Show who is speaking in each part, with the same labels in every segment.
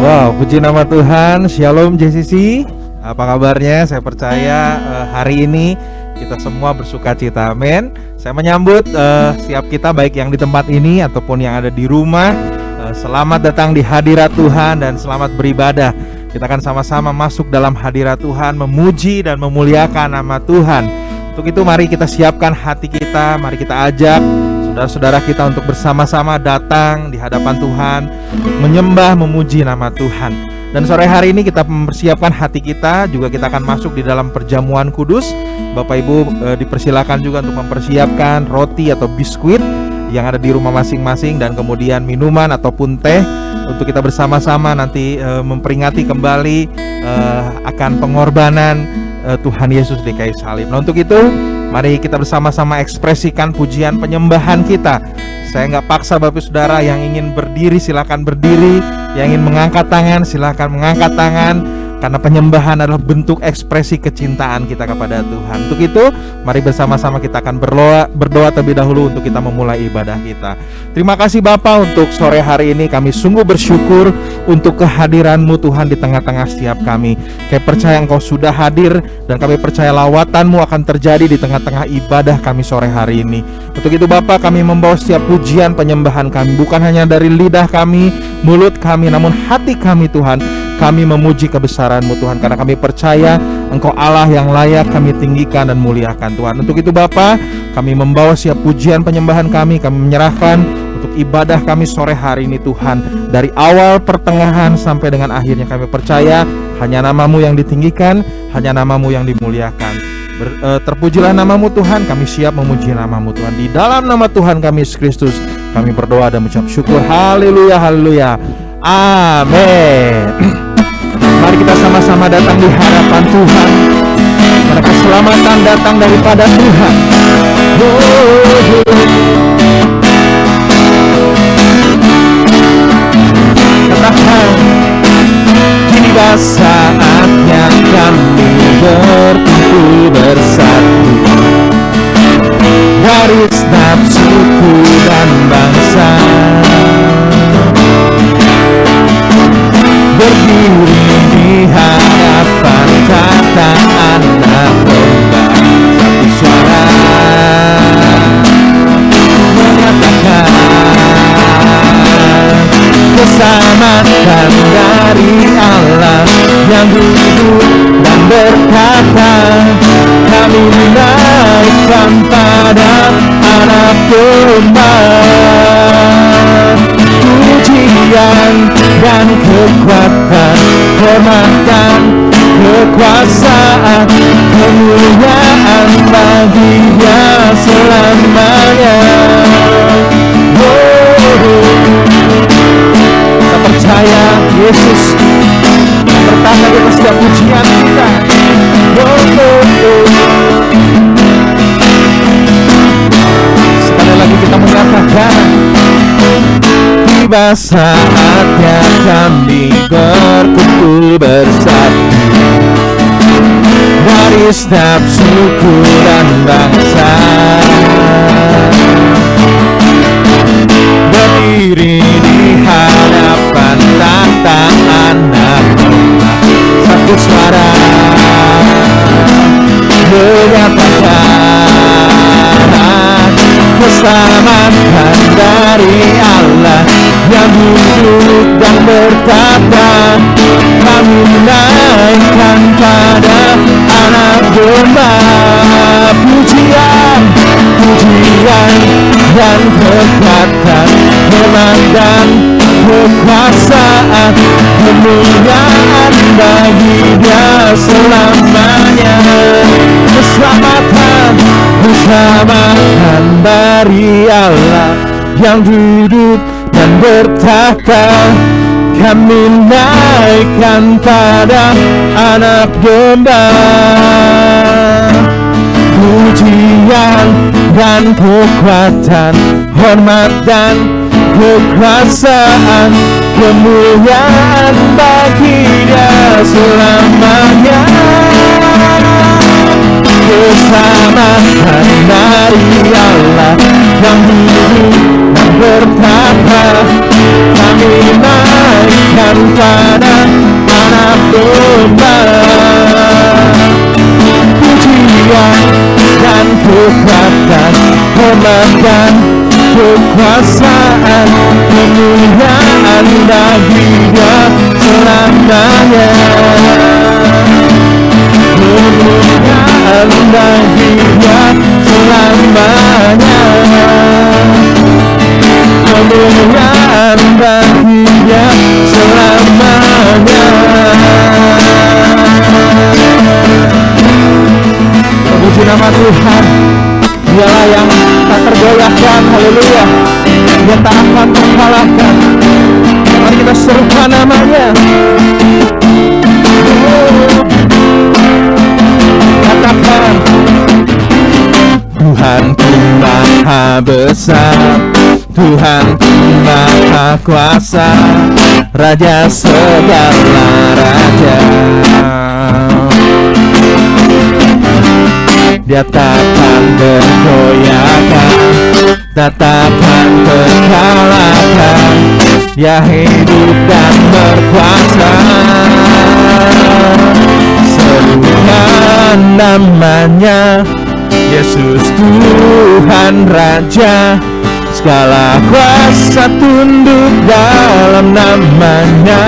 Speaker 1: Wow, puji nama Tuhan. Shalom JCC. Apa kabarnya? Saya percaya hari ini kita semua bersuka cita. Amin. Saya menyambut setiap kita, baik yang di tempat ini ataupun yang ada di rumah. Selamat datang di hadirat Tuhan dan selamat beribadah. Kita akan sama-sama masuk dalam hadirat Tuhan, memuji dan memuliakan nama Tuhan. Untuk itu mari kita siapkan hati kita, mari kita ajak saudara-saudara kita untuk bersama-sama datang di hadapan Tuhan, menyembah, memuji nama Tuhan. Dan sore hari ini kita mempersiapkan hati kita, juga kita akan masuk di dalam perjamuan kudus. Bapak Ibu dipersilakan juga untuk mempersiapkan roti atau biskuit yang ada di rumah masing-masing, dan kemudian minuman ataupun teh untuk kita bersama-sama nanti memperingati kembali akan pengorbanan Tuhan Yesus di kayu salib. Nah, untuk itu mari kita bersama-sama ekspresikan pujian penyembahan kita. Saya nggak paksa Bapak Saudara, yang ingin berdiri silakan berdiri, yang ingin mengangkat tangan silakan mengangkat tangan, karena penyembahan adalah bentuk ekspresi kecintaan kita kepada Tuhan. Untuk itu mari bersama-sama kita akan berdoa terlebih dahulu untuk kita memulai ibadah kita. Terima kasih Bapa untuk sore hari ini, kami sungguh bersyukur untuk kehadiran-Mu Tuhan di tengah-tengah setiap kami. Kami percaya Engkau sudah hadir, dan kami percaya lawatan-Mu akan terjadi di tengah-tengah ibadah kami sore hari ini. Untuk itu Bapa, kami membawa setiap pujian penyembahan kami, bukan hanya dari lidah kami, mulut kami, namun hati kami Tuhan. Kami memuji kebesaran-Mu Tuhan, karena kami percaya Engkau Allah yang layak kami tinggikan dan muliakan Tuhan. Untuk itu Bapa, kami membawa siap pujian penyembahan kami menyerahkan untuk ibadah kami sore hari ini Tuhan. Dari awal, pertengahan, sampai dengan akhirnya kami percaya hanya nama-Mu yang ditinggikan, hanya nama-Mu yang dimuliakan. Terpujilah nama-Mu Tuhan, kami siap memuji nama-Mu Tuhan. Di dalam nama Tuhan kami Yesus Kristus kami berdoa dan mengucap syukur. Haleluya, haleluya, amin. Mari kita sama-sama datang di hadapan Tuhan, karena keselamatan datang daripada Tuhan. Katakan, tiba saatnya kami berkumpul bersatu, garis nafsuku dan bangsa, berdiri di hadapan tata anak domba, satu suara menyatakan keselamatan dari Allah yang hidup dan berkata, kami menaikkan pada anak domba. Pujian dan kekuatan, hormat dan kekuasaan, kemuliaan bagi Dia selamanya. Kita percaya Yesus bertata di atas setiap pujian kita. Sekali lagi kita mengatakan, tiba saatnya kami berkumpul bersatu, garis nafsuku dan bangsa, berdiri di hadapan tata anak domba, satu suara menyatakan keselamatan dari Allah yang hidup dan berkata, kami menaikkan pada anak domba. Pujian, pujian dan kekuatan, hormat dan kekuasaan, kemuliaan bagi Dia selamanya. Keselamatan, keselamatan dari Allah yang hidup dan bertahta, kami naikkan pada anak domba. Pujian dan kekuatan, hormat dan kekuasaan, kemuliaan bagi Dia selamanya. Keselamatan dari Allah yang hidup dan bertahta, kami naikkan pada baginya selamanya. Kemuliaan baginya selamanya. Kemuliaan baginya selamanya. Puji nama Tuhan. Dialah yang tak tergoyahkan. Haleluya. Dia tak akan terkalahkan. Mari kita serukan namanya. Katakan, Tuhanku maha besar, Tuhanku maha kuasa, Raja segala raja. Dia takkan tergoyahkan, takkan terkalahkan. Dia hidup dan berkuasa. Serukan namanya, Yesus Tuhan Raja. Segala kuasa tunduk dalam namanya.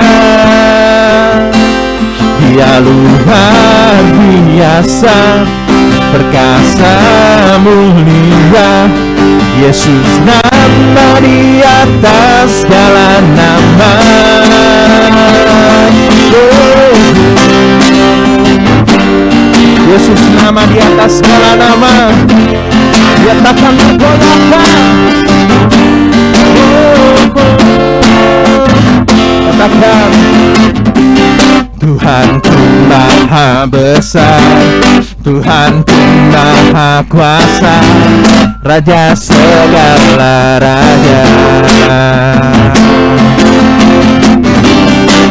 Speaker 1: Dia luar biasa, perkasa mulia. Yesus nama di atas segala nama. Yesus nama di atas segala nama. Dia takkan tergoyahkan. Katakan, Tuhanku maha besar, Tuhanku maha kuasa, Raja segala raja.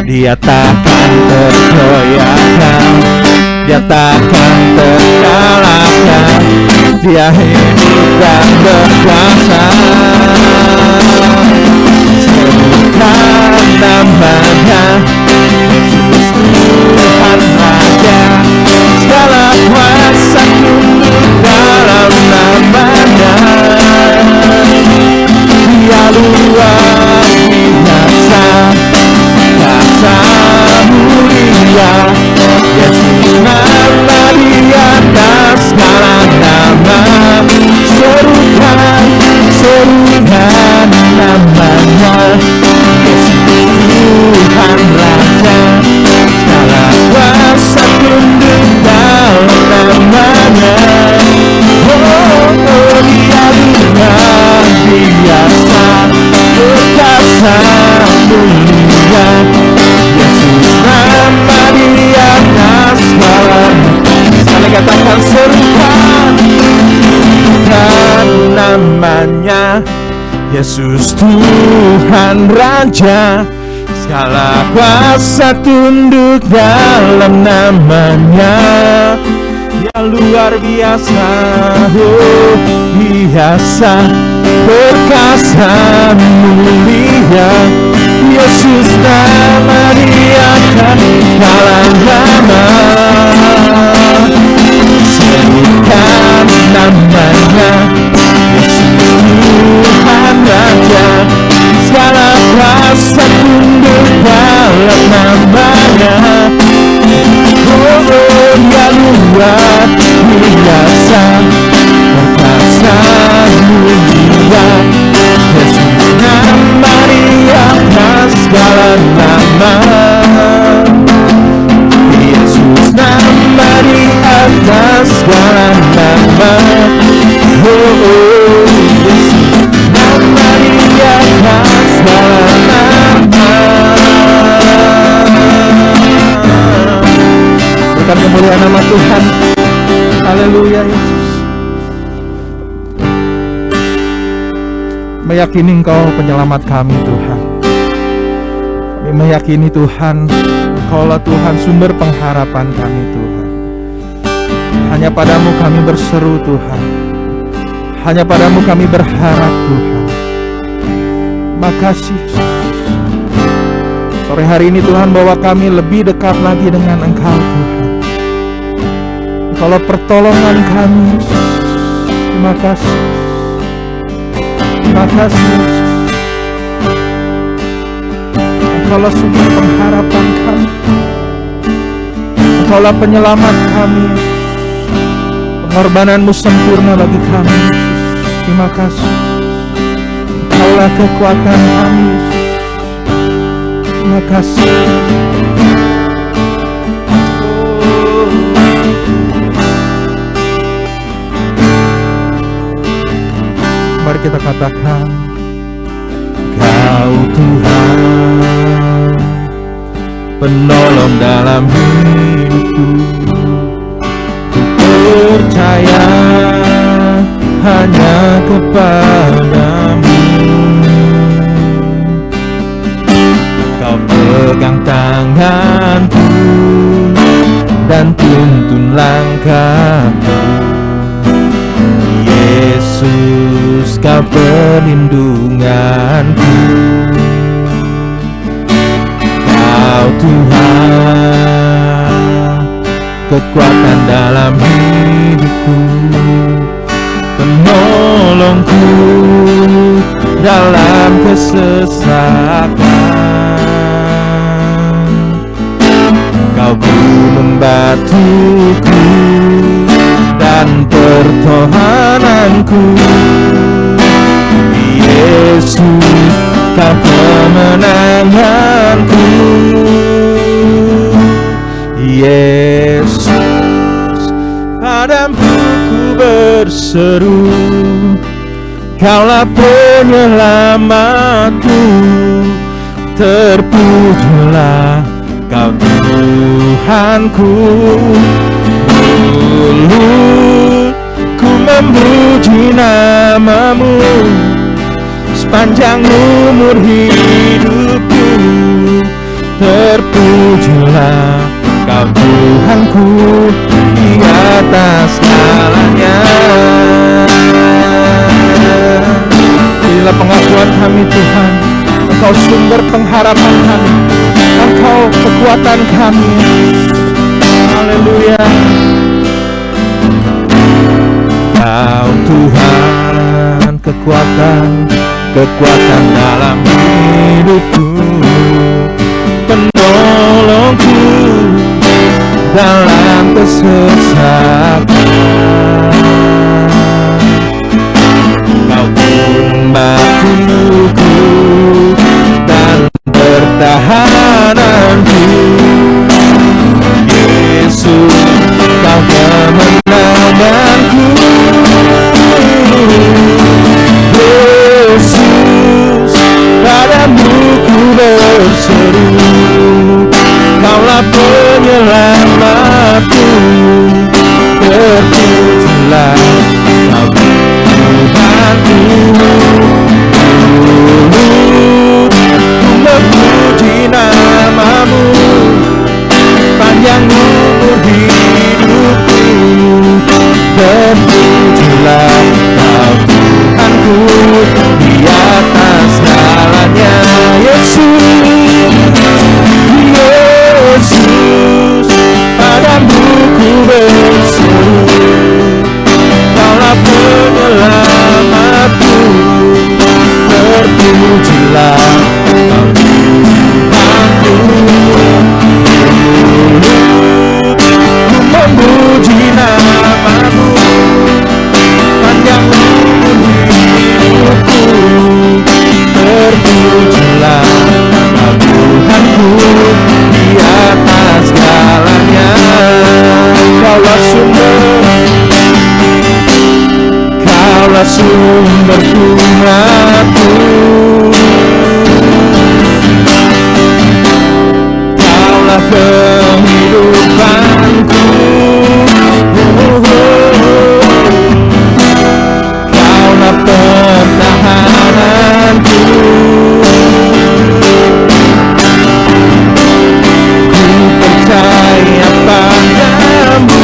Speaker 1: Dia takkan tergoyahkan, Dia takkan terkalahkan. Dia hidup dan berkuasa. Serukan namanya, Yesus Tuhan Raja. Segala kuasa tunduk dalam namanya. Dia luar biasa, kuasa mulia. Yesus nama di atas segala nama. Serukan namanya, Yesus Tuhan Raja. Segala kuasa tunduk dalam namanya. Dia luar biasa, perkasa mulia. Yesus nama di atas segala. Sekali katakan, serukan namanya, Yesus Tuhan Raja. Segala kuasa tunduk dalam namanya. Dia luar biasa, biasa, perkasa mulia. Yesus nama di atas segala nama. Serukan namanya, Yesus Tuhan Raja. Segala kuasa tunduk dalam namanya. Dia luar biasa, perkasa mulia. Yesus nama di atas segala nama. Yesus nama di atas segala nama. Yesus nama di atas segala nama. Berikan kemuliaan nama Tuhan. Haleluya. Yesus, meyakini Engkau penyelamat kami Tuhan. Kami meyakini Tuhan, Engkaulah Tuhan sumber pengharapan kami Tuhan. Hanya padamu kami berseru Tuhan. Hanya padamu kami berharap Tuhan. Makasih sore hari ini Tuhan, bahwa kami lebih dekat lagi dengan Engkau Tuhan. Engkaulah pertolongan kami. Terima kasih. Terima kasih. Engkaulah sumber pengharapan kami, Engkaulah penyelamat kami. Pengorbananmu sempurna bagi kami, Yesus. Terima kasih. Engkaulah kekuatan kami, Yesus. Terima kasih. Mari kita katakan, Kau Tuhan, penolong dalam hidupku. Ku percaya hanya kepadamu. Kau pegang tanganku dan tuntun langkahku. Yesus, Kau perlindunganku. Kau Tuhan, kekuatan dalam hidupku, penolongku dalam kesesatan. Kau gunung batuku dan pertahananku. Yesus, Kau kemenanganku. Yesus, padamu ku berseru, Kaulah penyelamatku. Terpujilah Kau Tuhanku. Mulut ku memuji nama-Mu sepanjang umur hidupku. Terpujilah Kau Tuhanku di atas segalanya. Inilah pengakuan kami, Tuhan. Engkau sumber pengharapan kami, Engkau kekuatan kami. Haleluya. Kau Tuhan, kekuatan dalam hidupku, penolongku dalam kesesatan. Kau gunung batuku dan pertahananku. Yesus, Kau kemenanganku. Yesus, padamu ku berseru, Kaulah penyelamatku. Terpujilah Kau Tuhanku. Mulut ku memuji nama-Mu panjang umur hidupku. Terpujilah Kau Tuhanku di atas segalanya. Yesus, Yesus, padamu ku berseru, Kaulah penyelamatku. Terpujilah Kau Tuhanku. Mulut ku memuji nama-Mu panjang umur hidupku. Terpujilah Kau Tuhanku di atas segalanya. Kaulah sumber bungaku, Kaulah kehidupanku. Kaulah pertahananku. Ku percaya padamu.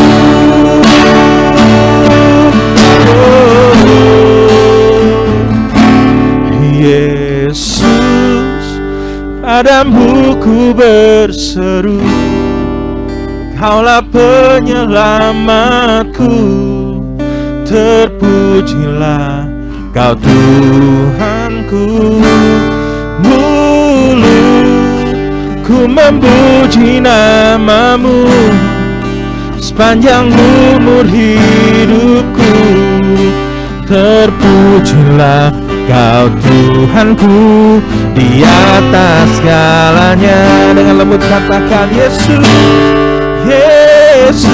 Speaker 1: Yesus, padamu ku berseru, Kaulah penyelamatku. Terpujilah Kau Tuhanku. Mulut Ku memuji namamu sepanjang umur hidupku. Terpujilah Kau Tuhanku di atas segalanya. Dengan lembut katakan Yesus, Yesus,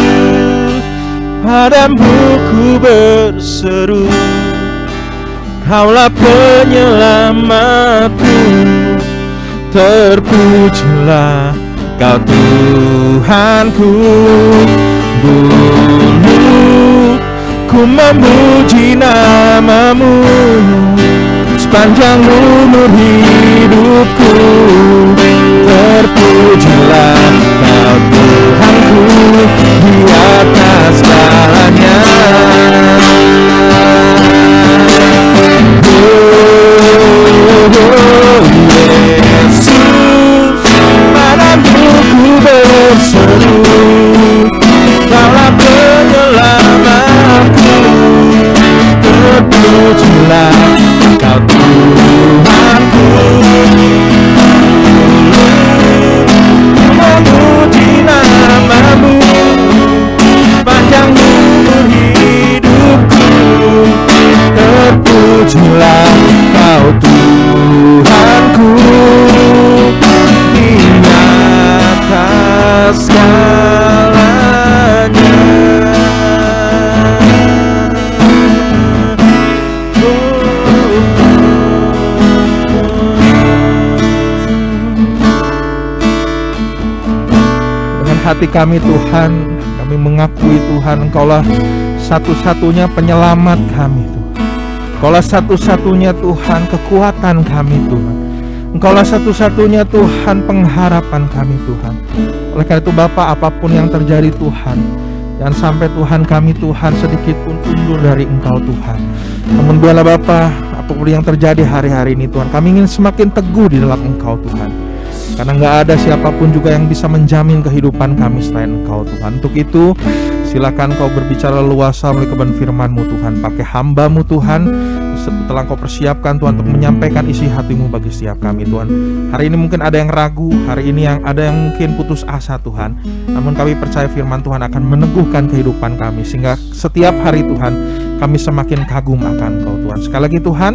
Speaker 1: padamu ku berseru. Kaulah penyelamatku. Terpujilah Kau Tuhanku. Dulu ku memuji namamu sepanjang umur hidupku. Terpujilah Kau Tuhanku di atas segalanya. Yesus, padamu ku berseru. Kaulah penyelamatku. Terpujilah Kau Tuhanku. Memuji namamu sepanjang umur hidupku. Terpujilah Kau Tuhanku di atas segalanya. Dengan hati kami Tuhan, kami mengakui Tuhan Engkaulah satu-satunya penyelamat kami Tuhan. Engkaulah satu-satunya Tuhan kekuatan kami Tuhan. Engkaulah satu-satunya Tuhan pengharapan kami Tuhan. Oleh karena itu Bapa, apapun yang terjadi Tuhan, jangan sampai Tuhan kami Tuhan sedikit pun undur dari Engkau Tuhan. Namun biarlah Bapa, apapun yang terjadi hari-hari ini Tuhan, kami ingin semakin teguh di dalam Engkau Tuhan. Karena nggak ada siapapun juga yang bisa menjamin kehidupan kami selain Engkau Tuhan. Untuk itu silakan Kau berbicara luasa melalui kebenaran firman-Mu Tuhan. Pakai hamba-Mu Tuhan, setelah Kau persiapkan Tuhan untuk menyampaikan isi hati-Mu bagi setiap kami Tuhan. Hari ini mungkin ada yang ragu, hari ini ada yang mungkin putus asa Tuhan. Namun kami percaya firman Tuhan akan meneguhkan kehidupan kami, sehingga setiap hari Tuhan kami semakin kagum akan Kau Tuhan. Sekali lagi Tuhan,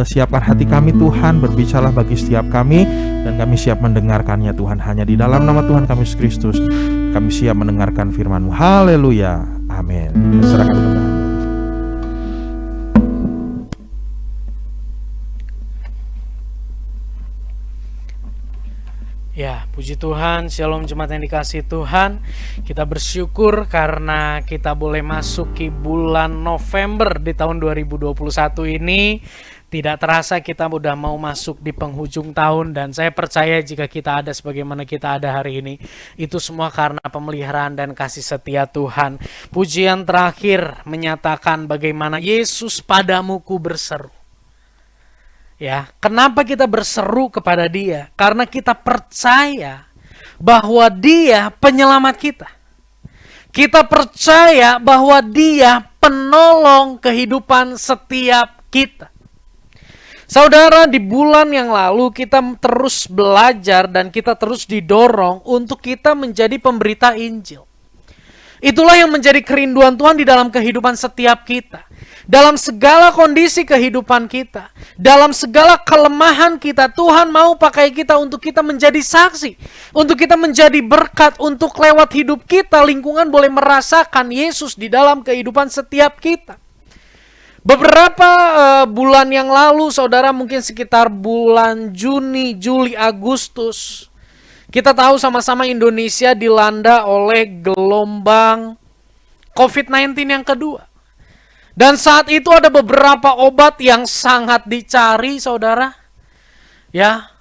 Speaker 1: siapkan hati kami Tuhan, berbicaralah bagi setiap kami, dan kami siap mendengarkannya Tuhan. Hanya di dalam nama Tuhan kami Yesus Kristus kami siap mendengarkan firman-Mu. Haleluya, amin. Serahkan kepada Anda.
Speaker 2: Ya, puji Tuhan, shalom jemaat yang dikasihi Tuhan. Kita bersyukur karena kita boleh masuki bulan November di tahun 2021 ini. Tidak terasa kita udah mau masuk di penghujung tahun, dan saya percaya jika kita ada sebagaimana kita ada hari ini, itu semua karena pemeliharaan dan kasih setia Tuhan. Pujian terakhir menyatakan bagaimana Yesus padamu ku berseru. Ya, kenapa kita berseru kepada Dia? Karena kita percaya bahwa Dia penyelamat kita. Kita percaya bahwa Dia penolong kehidupan setiap kita. Saudara, di bulan yang lalu kita terus belajar dan kita terus didorong untuk kita menjadi pemberita Injil. Itulah yang menjadi kerinduan Tuhan di dalam kehidupan setiap kita. Dalam segala kondisi kehidupan kita, dalam segala kelemahan kita, Tuhan mau pakai kita untuk kita menjadi saksi, untuk kita menjadi berkat, untuk lewat hidup kita lingkungan boleh merasakan Yesus di dalam kehidupan setiap kita. Beberapa bulan yang lalu, saudara, mungkin sekitar bulan Juni, Juli, Agustus, kita tahu sama-sama Indonesia dilanda oleh gelombang COVID-19 yang kedua. Dan saat itu ada beberapa obat yang sangat dicari, saudara. Ya,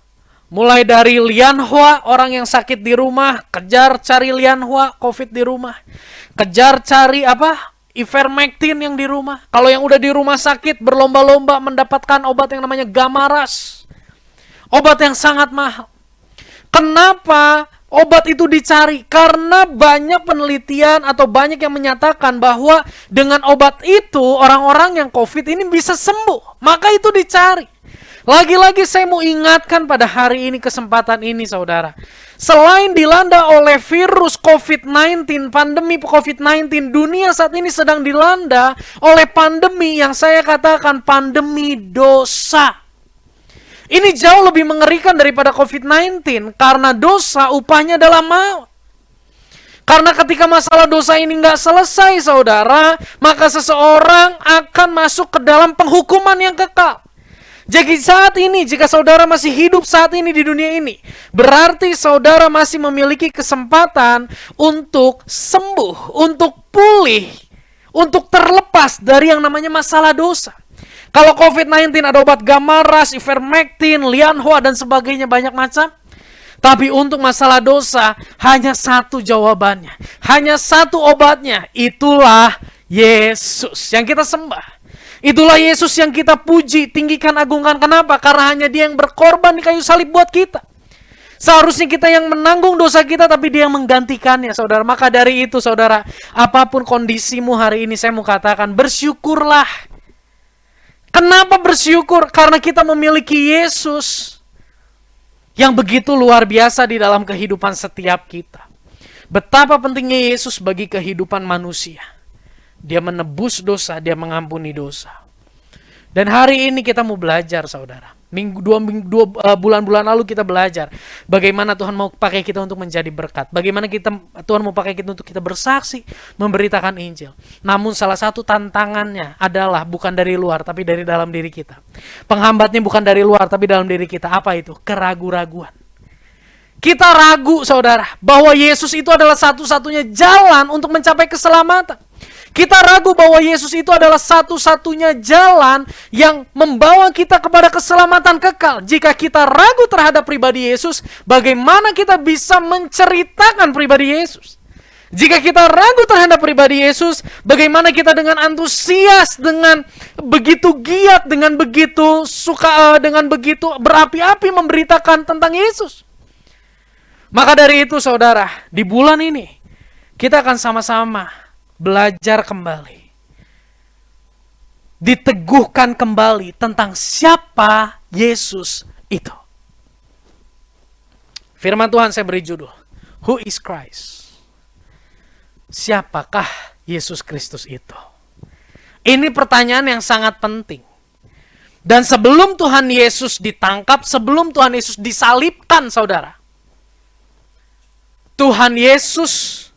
Speaker 2: mulai dari Lianhua, orang yang sakit di rumah, kejar cari Lianhua, COVID di rumah. Kejar cari Ivermectin yang di rumah. Kalau yang udah di rumah sakit, berlomba-lomba mendapatkan obat yang namanya Gamaras. Obat yang sangat mahal. Kenapa obat itu dicari? Karena banyak penelitian atau banyak yang menyatakan bahwa dengan obat itu orang-orang yang COVID ini bisa sembuh. Maka itu dicari. Lagi-lagi saya mau ingatkan pada hari ini, kesempatan ini saudara. Selain dilanda oleh virus COVID-19, pandemi COVID-19, dunia saat ini sedang dilanda oleh pandemi yang saya katakan pandemi dosa. Ini jauh lebih mengerikan daripada COVID-19 karena dosa upahnya adalah maut. Karena ketika masalah dosa ini nggak selesai saudara, maka seseorang akan masuk ke dalam penghukuman yang kekal. Jadi saat ini, jika saudara masih hidup saat ini di dunia ini, berarti saudara masih memiliki kesempatan untuk sembuh, untuk pulih, untuk terlepas dari yang namanya masalah dosa. Kalau COVID-19 ada obat Gamaras, Ivermectin, Lianhua, dan sebagainya banyak macam. Tapi untuk masalah dosa, hanya satu jawabannya. Hanya satu obatnya. Itulah Yesus yang kita sembah. Itulah Yesus yang kita puji, tinggikan, agungkan. Kenapa? Karena hanya Dia yang berkorban di kayu salib buat kita. Seharusnya kita yang menanggung dosa kita, tapi Dia yang menggantikannya, saudara. Maka dari itu, saudara, apapun kondisimu hari ini, saya mau katakan, bersyukurlah. Kenapa bersyukur? Karena kita memiliki Yesus yang begitu luar biasa di dalam kehidupan setiap kita. Betapa pentingnya Yesus bagi kehidupan manusia. Dia menebus dosa, Dia mengampuni dosa. Dan hari ini kita mau belajar, saudara. Bulan-bulan lalu kita belajar bagaimana Tuhan mau pakai kita untuk menjadi berkat. Bagaimana Tuhan mau pakai kita untuk kita bersaksi, memberitakan Injil. Namun salah satu tantangannya adalah bukan dari luar, tapi dari dalam diri kita. Penghambatnya bukan dari luar, tapi dalam diri kita. Apa itu? Keraguan-raguan. Kita ragu, saudara, bahwa Yesus itu adalah satu-satunya jalan untuk mencapai keselamatan. Kita ragu bahwa Yesus itu adalah satu-satunya jalan yang membawa kita kepada keselamatan kekal. Jika kita ragu terhadap pribadi Yesus, bagaimana kita bisa menceritakan pribadi Yesus? Jika kita ragu terhadap pribadi Yesus, bagaimana kita dengan antusias, dengan begitu giat, dengan begitu suka, dengan begitu berapi-api memberitakan tentang Yesus? Maka dari itu, saudara, di bulan ini kita akan sama-sama belajar kembali, diteguhkan kembali tentang siapa Yesus itu. Firman Tuhan saya beri judul, Who is Christ? Siapakah Yesus Kristus itu? Ini pertanyaan yang sangat penting. Dan sebelum Tuhan Yesus ditangkap, sebelum Tuhan Yesus disalibkan, saudara, Tuhan Yesus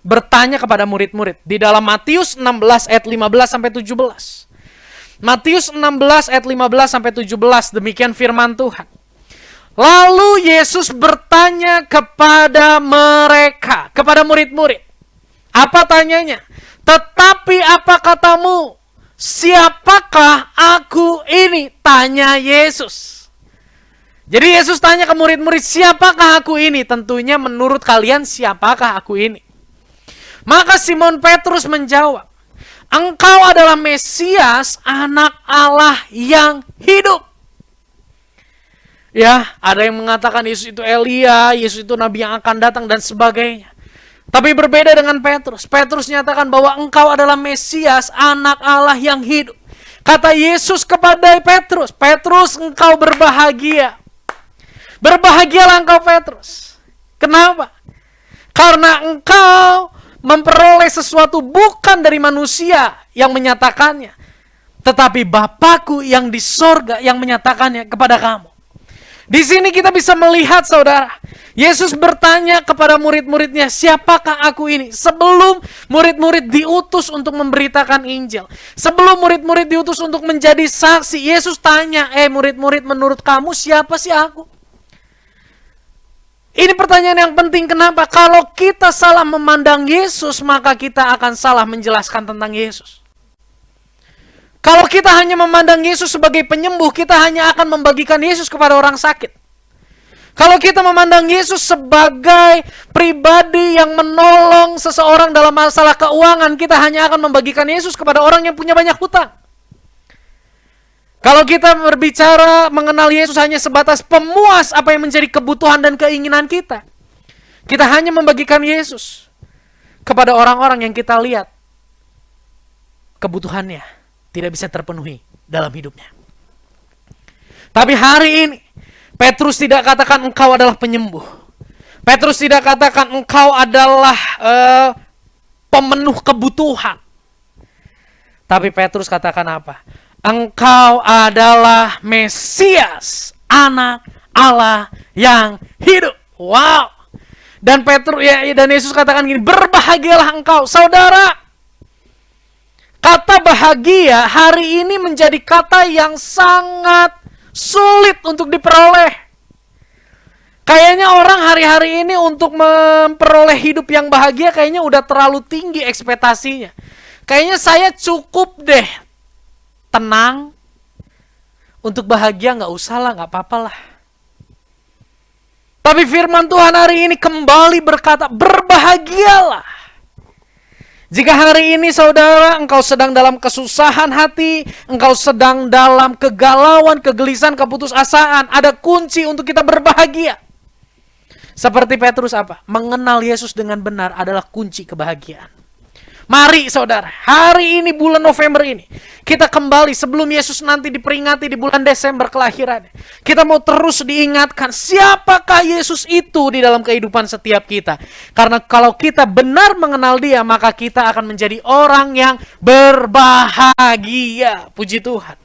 Speaker 2: bertanya kepada murid-murid di dalam Matius 16 ayat 15 sampai 17. Matius 16 ayat 15 sampai 17, demikian firman Tuhan. Lalu Yesus bertanya kepada mereka, kepada murid-murid. Apa tanyanya? Tetapi apa katamu? Siapakah aku ini? Tanya Yesus. Jadi Yesus tanya ke murid-murid, siapakah aku ini? Tentunya menurut kalian siapakah aku ini? Maka Simon Petrus menjawab, engkau adalah Mesias, anak Allah yang hidup. Ya, ada yang mengatakan Yesus itu Elia, Yesus itu Nabi yang akan datang dan sebagainya. Tapi berbeda dengan Petrus. Petrus nyatakan bahwa engkau adalah Mesias, anak Allah yang hidup. Kata Yesus kepada Petrus, Petrus engkau berbahagia. Berbahagialah engkau Petrus. Kenapa? Karena engkau memperoleh sesuatu bukan dari manusia yang menyatakannya, tetapi Bapakku yang di sorga yang menyatakannya kepada kamu. Di sini kita bisa melihat, saudara, Yesus bertanya kepada murid-muridnya, siapakah aku ini? Sebelum murid-murid diutus untuk memberitakan Injil, sebelum murid-murid diutus untuk menjadi saksi, Yesus tanya, murid-murid, menurut kamu siapa sih aku? Ini pertanyaan yang penting. Kenapa? Kalau kita salah memandang Yesus, maka kita akan salah menjelaskan tentang Yesus. Kalau kita hanya memandang Yesus sebagai penyembuh, kita hanya akan membagikan Yesus kepada orang sakit. Kalau kita memandang Yesus sebagai pribadi yang menolong seseorang dalam masalah keuangan, kita hanya akan membagikan Yesus kepada orang yang punya banyak hutang. Kalau kita berbicara mengenal Yesus hanya sebatas pemuas apa yang menjadi kebutuhan dan keinginan kita, kita hanya membagikan Yesus kepada orang-orang yang kita lihat kebutuhannya tidak bisa terpenuhi dalam hidupnya. Tapi hari ini Petrus tidak katakan engkau adalah penyembuh. Petrus tidak katakan engkau adalah pemenuh kebutuhan. Tapi Petrus katakan apa? Engkau adalah Mesias, anak Allah yang hidup. Wow. Dan dan Yesus katakan gini, berbahagialah engkau, saudara. Kata bahagia hari ini menjadi kata yang sangat sulit untuk diperoleh. Kayaknya orang hari-hari ini untuk memperoleh hidup yang bahagia kayaknya udah terlalu tinggi ekspektasinya. Kayaknya saya cukup deh tenang, untuk bahagia nggak usah lah, nggak apa-apa lah. Tapi firman Tuhan hari ini kembali berkata, berbahagialah. Jika hari ini saudara engkau sedang dalam kesusahan hati, engkau sedang dalam kegalauan, kegelisahan, keputusasaan, ada kunci untuk kita berbahagia. Seperti Petrus apa? Mengenal Yesus dengan benar adalah kunci kebahagiaan. Mari saudara, hari ini bulan November ini, kita kembali sebelum Yesus nanti diperingati di bulan Desember kelahirannya. Kita mau terus diingatkan siapakah Yesus itu di dalam kehidupan setiap kita. Karena kalau kita benar mengenal Dia, maka kita akan menjadi orang yang berbahagia. Puji Tuhan.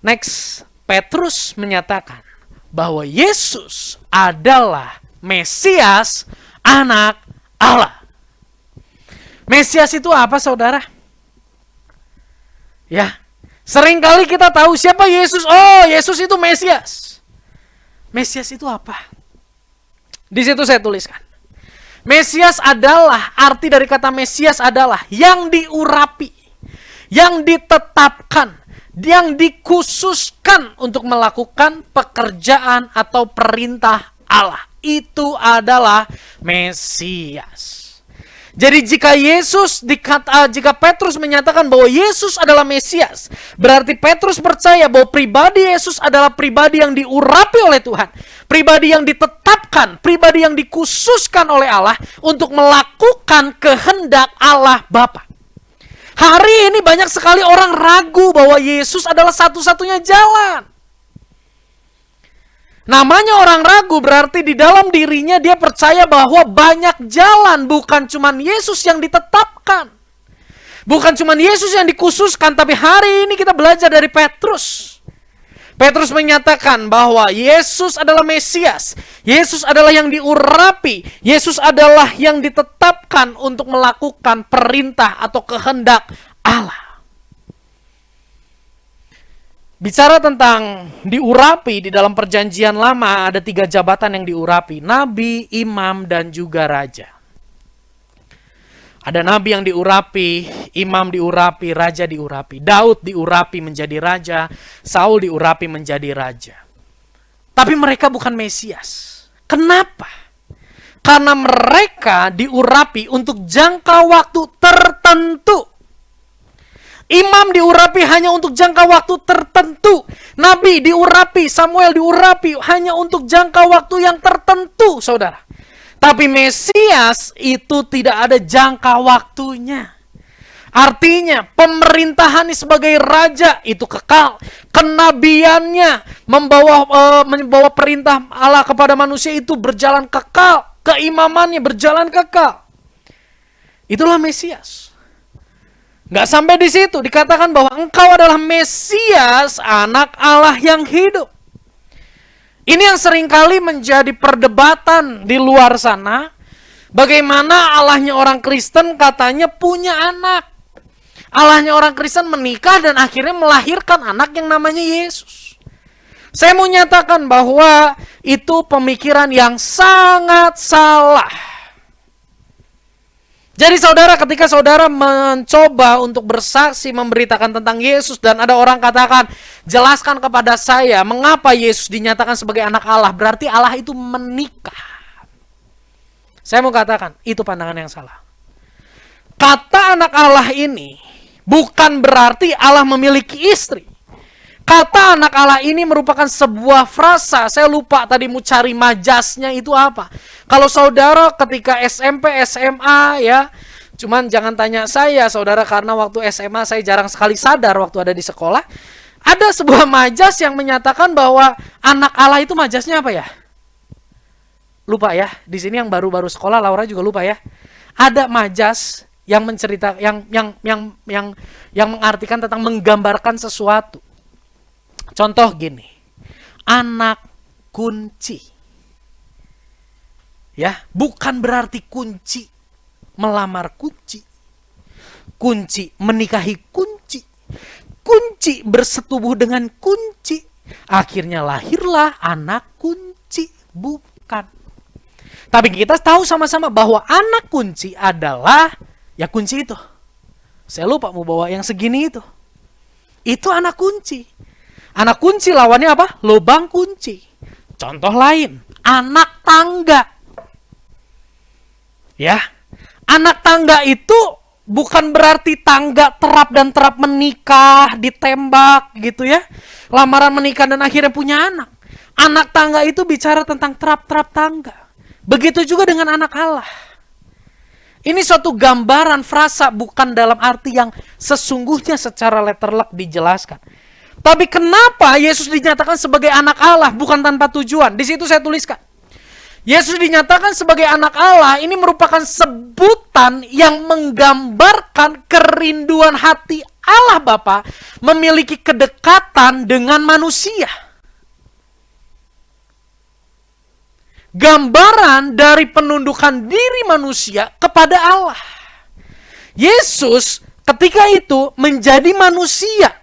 Speaker 2: Next, Petrus menyatakan bahwa Yesus adalah Mesias, anak Allah. Mesias itu apa saudara? Ya, seringkali kita tahu siapa Yesus. Oh, Yesus itu Mesias. Mesias itu apa? Di situ saya tuliskan. Mesias adalah, arti dari kata Mesias adalah yang diurapi, yang ditetapkan, yang dikhususkan untuk melakukan pekerjaan atau perintah Allah. Itu adalah Mesias. Jadi jika jika Petrus menyatakan bahwa Yesus adalah Mesias, berarti Petrus percaya bahwa pribadi Yesus adalah pribadi yang diurapi oleh Tuhan, pribadi yang ditetapkan, pribadi yang dikhususkan oleh Allah untuk melakukan kehendak Allah Bapa. Hari ini banyak sekali orang ragu bahwa Yesus adalah satu-satunya jalan. Namanya orang ragu berarti di dalam dirinya dia percaya bahwa banyak jalan, bukan cuma Yesus yang ditetapkan. Bukan cuma Yesus yang dikhususkan, tapi hari ini kita belajar dari Petrus. Petrus menyatakan bahwa Yesus adalah Mesias, Yesus adalah yang diurapi, Yesus adalah yang ditetapkan untuk melakukan perintah atau kehendak Allah. Bicara tentang diurapi, di dalam perjanjian lama ada 3 jabatan yang diurapi. Nabi, imam, dan juga raja. Ada nabi yang diurapi, imam diurapi, raja diurapi. Daud diurapi menjadi raja, Saul diurapi menjadi raja. Tapi mereka bukan Mesias. Kenapa? Karena mereka diurapi untuk jangka waktu tertentu. Imam diurapi hanya untuk jangka waktu tertentu. Nabi diurapi, Samuel diurapi hanya untuk jangka waktu yang tertentu, saudara. Tapi Mesias itu tidak ada jangka waktunya. Artinya pemerintahan sebagai raja itu kekal. Kenabiannya membawa perintah Allah kepada manusia itu berjalan kekal. Keimamannya berjalan kekal. Itulah Mesias. Nggak sampai di situ, dikatakan bahwa engkau adalah Mesias, anak Allah yang hidup. Ini yang seringkali menjadi perdebatan di luar sana. Bagaimana Allahnya orang Kristen katanya punya anak. Allahnya orang Kristen menikah dan akhirnya melahirkan anak yang namanya Yesus. Saya mau nyatakan bahwa itu pemikiran yang sangat salah. Jadi saudara, ketika saudara mencoba untuk bersaksi memberitakan tentang Yesus dan ada orang katakan, jelaskan kepada saya mengapa Yesus dinyatakan sebagai anak Allah, berarti Allah itu menikah. Saya mau katakan, itu pandangan yang salah. Kata anak Allah ini bukan berarti Allah memiliki istri. Kata anak Allah ini merupakan sebuah frasa. Saya lupa tadi mau cari majasnya itu apa. Kalau saudara ketika SMP, SMA ya, cuman jangan tanya saya saudara, karena waktu SMA saya jarang sekali sadar waktu ada di sekolah. Ada sebuah majas yang menyatakan bahwa anak Allah itu majasnya apa ya? Lupa ya. Di sini yang baru-baru sekolah, Laura juga lupa ya. Ada majas yang mencerita yang mengartikan tentang menggambarkan sesuatu. Contoh gini. Anak kunci. Ya, bukan berarti kunci melamar kunci. Kunci menikahi kunci. Kunci bersetubuh dengan kunci. Akhirnya lahirlah anak kunci. Bukan. Tapi kita tahu sama-sama bahwa anak kunci adalah ya kunci itu. Saya lupa mau bawa yang segini itu. Itu anak kunci. Anak kunci lawannya apa? Lubang kunci. Contoh lain, anak tangga. Ya, anak tangga itu bukan berarti tangga terap dan terap menikah, ditembak gitu ya. Lamaran menikah dan akhirnya punya anak. Anak tangga itu bicara tentang terap-terap tangga. Begitu juga dengan anak Allah. Ini suatu gambaran frasa bukan dalam arti yang sesungguhnya secara letterlock dijelaskan. Tapi kenapa Yesus dinyatakan sebagai anak Allah bukan tanpa tujuan? Di situ saya tuliskan. Yesus dinyatakan sebagai anak Allah ini merupakan sebutan yang menggambarkan kerinduan hati Allah Bapa memiliki kedekatan dengan manusia. Gambaran dari penundukan diri manusia kepada Allah. Yesus ketika itu menjadi manusia.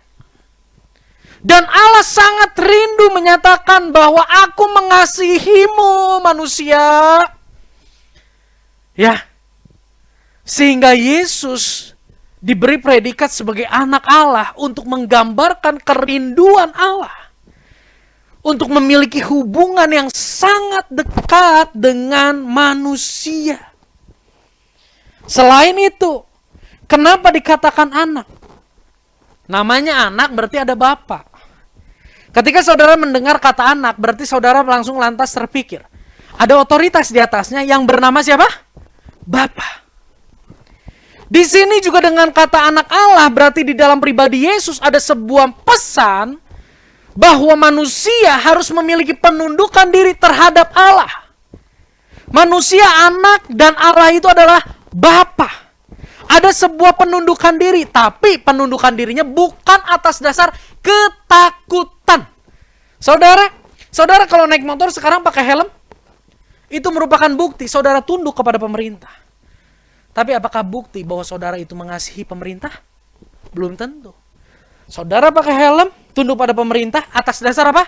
Speaker 2: Dan Allah sangat rindu menyatakan bahwa aku mengasihimu manusia. Ya. Sehingga Yesus diberi predikat sebagai anak Allah untuk menggambarkan kerinduan Allah. Untuk memiliki hubungan yang sangat dekat dengan manusia. Selain itu, kenapa dikatakan anak? Namanya anak berarti ada bapak. Ketika saudara mendengar kata anak, berarti saudara langsung lantas terpikir. Ada otoritas di atasnya yang bernama siapa? Bapa. Di sini juga dengan kata anak Allah, berarti di dalam pribadi Yesus ada sebuah pesan bahwa manusia harus memiliki penundukan diri terhadap Allah. Manusia anak dan Allah itu adalah Bapa. Ada sebuah penundukan diri, tapi penundukan dirinya bukan atas dasar ketakutan. Saudara kalau naik motor sekarang pakai helm, itu merupakan bukti saudara tunduk kepada pemerintah. Tapi apakah bukti bahwa saudara itu mengasihi pemerintah? Belum tentu. Saudara pakai helm, tunduk pada pemerintah atas dasar apa?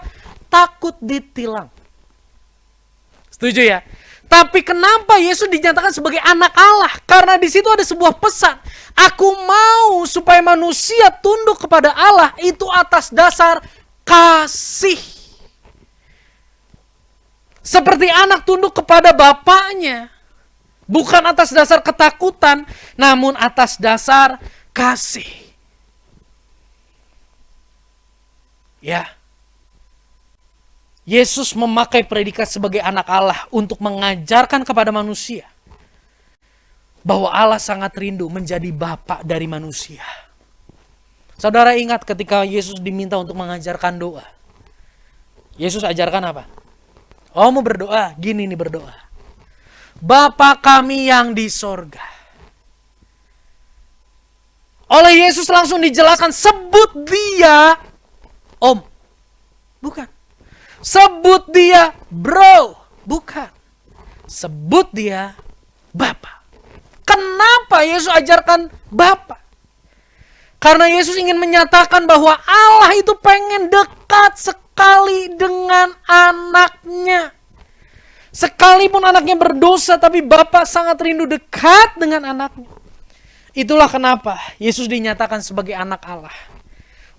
Speaker 2: Takut ditilang. Setuju ya? Tapi kenapa Yesus dinyatakan sebagai anak Allah? Karena di situ ada sebuah pesan. Aku mau supaya manusia tunduk kepada Allah itu atas dasar kasih. Seperti anak tunduk kepada bapaknya. Bukan atas dasar ketakutan, namun atas dasar kasih. Ya. Yesus memakai predikat sebagai anak Allah untuk mengajarkan kepada manusia bahwa Allah sangat rindu menjadi bapa dari manusia. Saudara ingat ketika Yesus diminta untuk mengajarkan doa. Yesus ajarkan apa? Oh mau berdoa, gini nih berdoa. Bapa kami yang di sorga. Oleh Yesus langsung dijelaskan, sebut dia Om. Bukan. Sebut dia bro, bukan. Sebut dia Bapa. Kenapa Yesus ajarkan Bapa? Karena Yesus ingin menyatakan bahwa Allah itu pengen dekat sekali dengan anaknya. Sekalipun anaknya berdosa, tapi Bapa sangat rindu dekat dengan anaknya. Itulah kenapa Yesus dinyatakan sebagai anak Allah.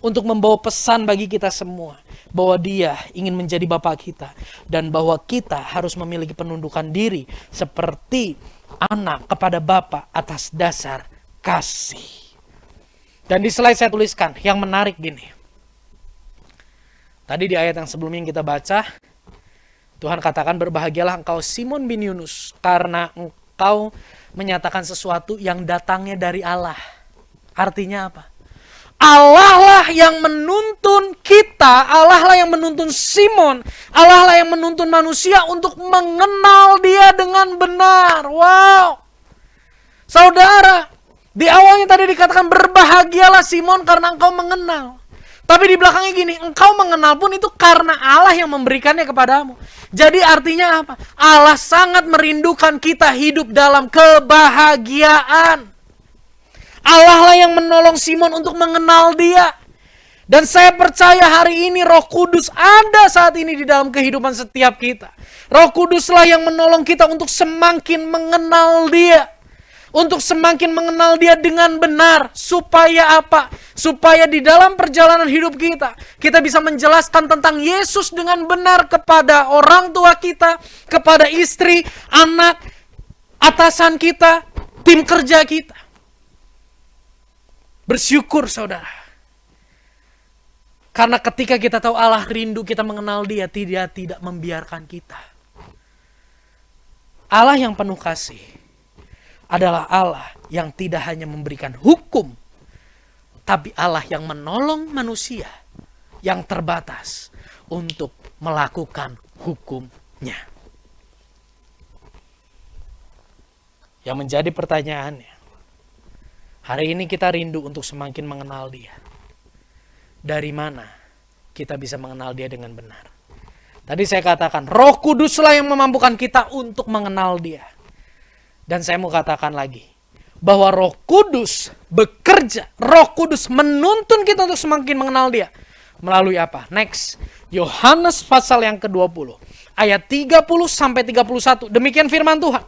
Speaker 2: Untuk membawa pesan bagi kita semua. Bahwa dia ingin menjadi Bapa kita. Dan bahwa kita harus memiliki penundukan diri. Seperti anak kepada Bapa atas dasar kasih. Dan di slide saya tuliskan yang menarik gini. Tadi di ayat yang sebelumnya yang kita baca. Tuhan katakan berbahagialah engkau Simon bin Yunus. Karena engkau menyatakan sesuatu yang datangnya dari Allah. Artinya apa? Allah lah yang menuntun kita, Allah lah yang menuntun Simon, Allah lah yang menuntun manusia untuk mengenal Dia dengan benar. Wow. Saudara, di awalnya tadi dikatakan berbahagialah Simon karena engkau mengenal. Tapi di belakangnya gini, engkau mengenal pun itu karena Allah yang memberikannya kepadamu. Jadi artinya apa? Allah sangat merindukan kita hidup dalam kebahagiaan. Allah lah yang menolong Simon untuk mengenal Dia. Dan saya percaya hari ini Roh Kudus ada saat ini di dalam kehidupan setiap kita. Roh Kuduslah yang menolong kita untuk semakin mengenal Dia. Untuk semakin mengenal Dia dengan benar. Supaya apa? Supaya di dalam perjalanan hidup kita, kita bisa menjelaskan tentang Yesus dengan benar kepada orang tua kita, kepada istri, anak, atasan kita, tim kerja kita. Bersyukur saudara. Karena ketika kita tahu Allah rindu kita mengenal Dia, Dia tidak membiarkan kita. Allah yang penuh kasih adalah Allah yang tidak hanya memberikan hukum, tapi Allah yang menolong manusia yang terbatas untuk melakukan hukumnya. Yang menjadi pertanyaannya, hari ini kita rindu untuk semakin mengenal Dia. Dari mana kita bisa mengenal Dia dengan benar? Tadi saya katakan, Roh Kuduslah yang memampukan kita untuk mengenal Dia. Dan saya mau katakan lagi, bahwa Roh Kudus bekerja, Roh Kudus menuntun kita untuk semakin mengenal Dia. Melalui apa? Next, Yohanes pasal yang ke-20, ayat 30-31. Demikian firman Tuhan.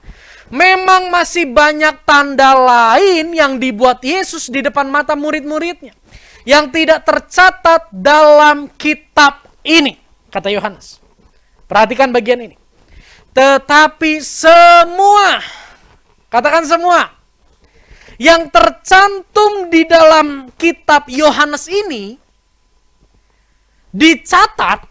Speaker 2: Memang masih banyak tanda lain yang dibuat Yesus di depan mata murid-muridnya, yang tidak tercatat dalam kitab ini, kata Yohanes. Perhatikan bagian ini. Tetapi semua, katakan semua, yang tercantum di dalam kitab Yohanes ini dicatat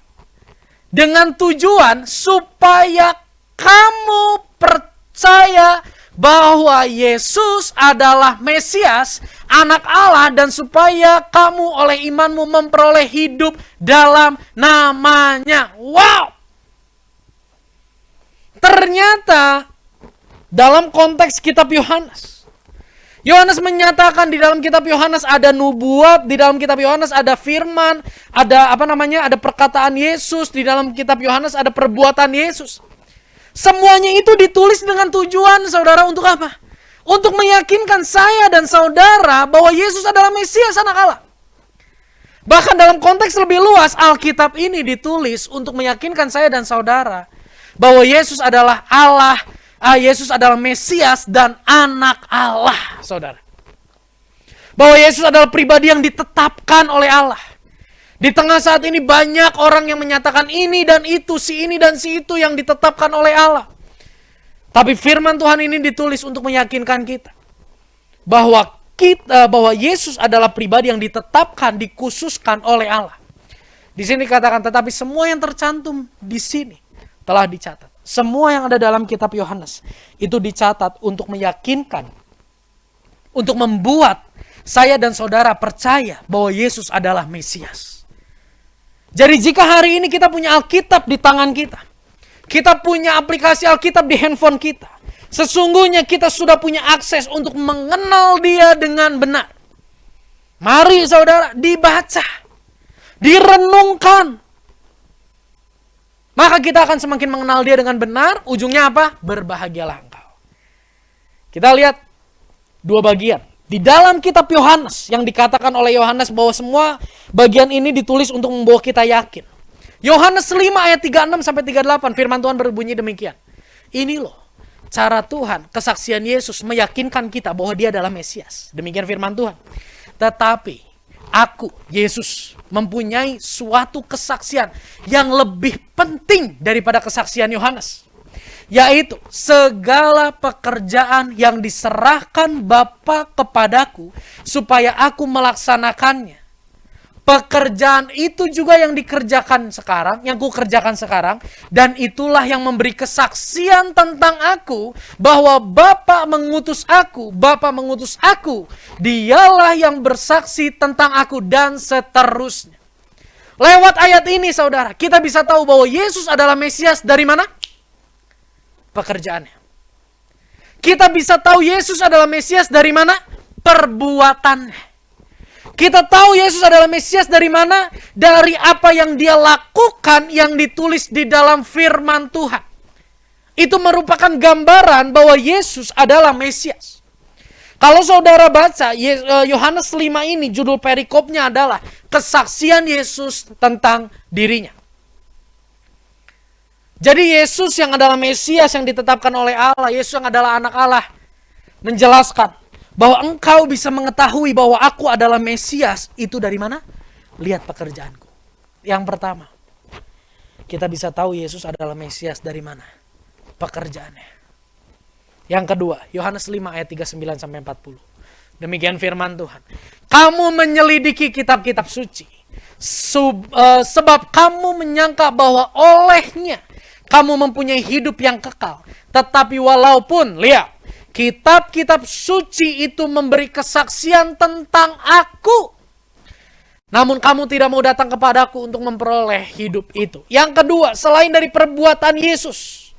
Speaker 2: dengan tujuan supaya kamu percaya bahwa Yesus adalah Mesias, anak Allah, dan supaya kamu oleh imanmu memperoleh hidup dalam namanya. Wow! Ternyata dalam konteks kitab Yohanes, Yohanes menyatakan di dalam kitab Yohanes ada nubuat, di dalam kitab Yohanes ada firman, ada ada perkataan Yesus, di dalam kitab Yohanes ada perbuatan Yesus. Semuanya itu ditulis dengan tujuan, saudara, untuk apa? Untuk meyakinkan saya dan saudara bahwa Yesus adalah Mesias, anak Allah. Bahkan dalam konteks lebih luas, Alkitab ini ditulis untuk meyakinkan saya dan saudara bahwa Yesus adalah Allah, Yesus adalah Mesias dan anak Allah, saudara. Bahwa Yesus adalah pribadi yang ditetapkan oleh Allah. Di tengah saat ini banyak orang yang menyatakan ini dan itu, si ini dan si itu yang ditetapkan oleh Allah. Tapi firman Tuhan ini ditulis untuk meyakinkan kita bahwa Yesus adalah pribadi yang ditetapkan, dikhususkan oleh Allah. Di sini katakan, tetapi semua yang tercantum di sini telah dicatat. Semua yang ada dalam kitab Yohanes itu dicatat untuk meyakinkan, untuk membuat saya dan saudara percaya bahwa Yesus adalah Mesias. Jadi jika hari ini kita punya Alkitab di tangan kita, kita punya aplikasi Alkitab di handphone kita, sesungguhnya kita sudah punya akses untuk mengenal Dia dengan benar. Mari saudara, dibaca, direnungkan. Maka kita akan semakin mengenal Dia dengan benar. Ujungnya apa? Berbahagialah engkau. Kita lihat dua bagian. Di dalam kitab Yohanes yang dikatakan oleh Yohanes bahwa semua bagian ini ditulis untuk membawa kita yakin. Yohanes 5 ayat 36-38 firman Tuhan berbunyi demikian. Ini loh cara Tuhan, kesaksian Yesus meyakinkan kita bahwa Dia adalah Mesias. Demikian firman Tuhan. Tetapi aku, Yesus, mempunyai suatu kesaksian yang lebih penting daripada kesaksian Yohanes. Yaitu segala pekerjaan yang diserahkan Bapa kepadaku supaya aku melaksanakannya. Pekerjaan itu juga yang dikerjakan sekarang, yang kukerjakan sekarang, dan itulah yang memberi kesaksian tentang aku, bahwa Bapa mengutus aku, dialah yang bersaksi tentang aku, dan seterusnya. Lewat ayat ini saudara, kita bisa tahu bahwa Yesus adalah Mesias dari mana? Pekerjaannya. Kita bisa tahu Yesus adalah Mesias dari mana? Perbuatannya. Kita tahu Yesus adalah Mesias dari mana? Dari apa yang dia lakukan yang ditulis di dalam firman Tuhan. Itu merupakan gambaran bahwa Yesus adalah Mesias. Kalau saudara baca Yohanes 5 ini, judul perikopnya adalah kesaksian Yesus tentang dirinya. Jadi Yesus yang adalah Mesias yang ditetapkan oleh Allah, Yesus yang adalah anak Allah, menjelaskan bahwa engkau bisa mengetahui bahwa aku adalah Mesias, itu dari mana? Lihat pekerjaanku. Yang pertama, kita bisa tahu Yesus adalah Mesias dari mana? Pekerjaannya. Yang kedua, Yohanes 5 ayat 39-40. Demikian firman Tuhan. Kamu menyelidiki kitab-kitab suci, sebab kamu menyangka bahwa olehnya kamu mempunyai hidup yang kekal. Tetapi walaupun, lihat, kitab-kitab suci itu memberi kesaksian tentang aku, namun kamu tidak mau datang kepadaku untuk memperoleh hidup itu. Yang kedua, selain dari perbuatan Yesus,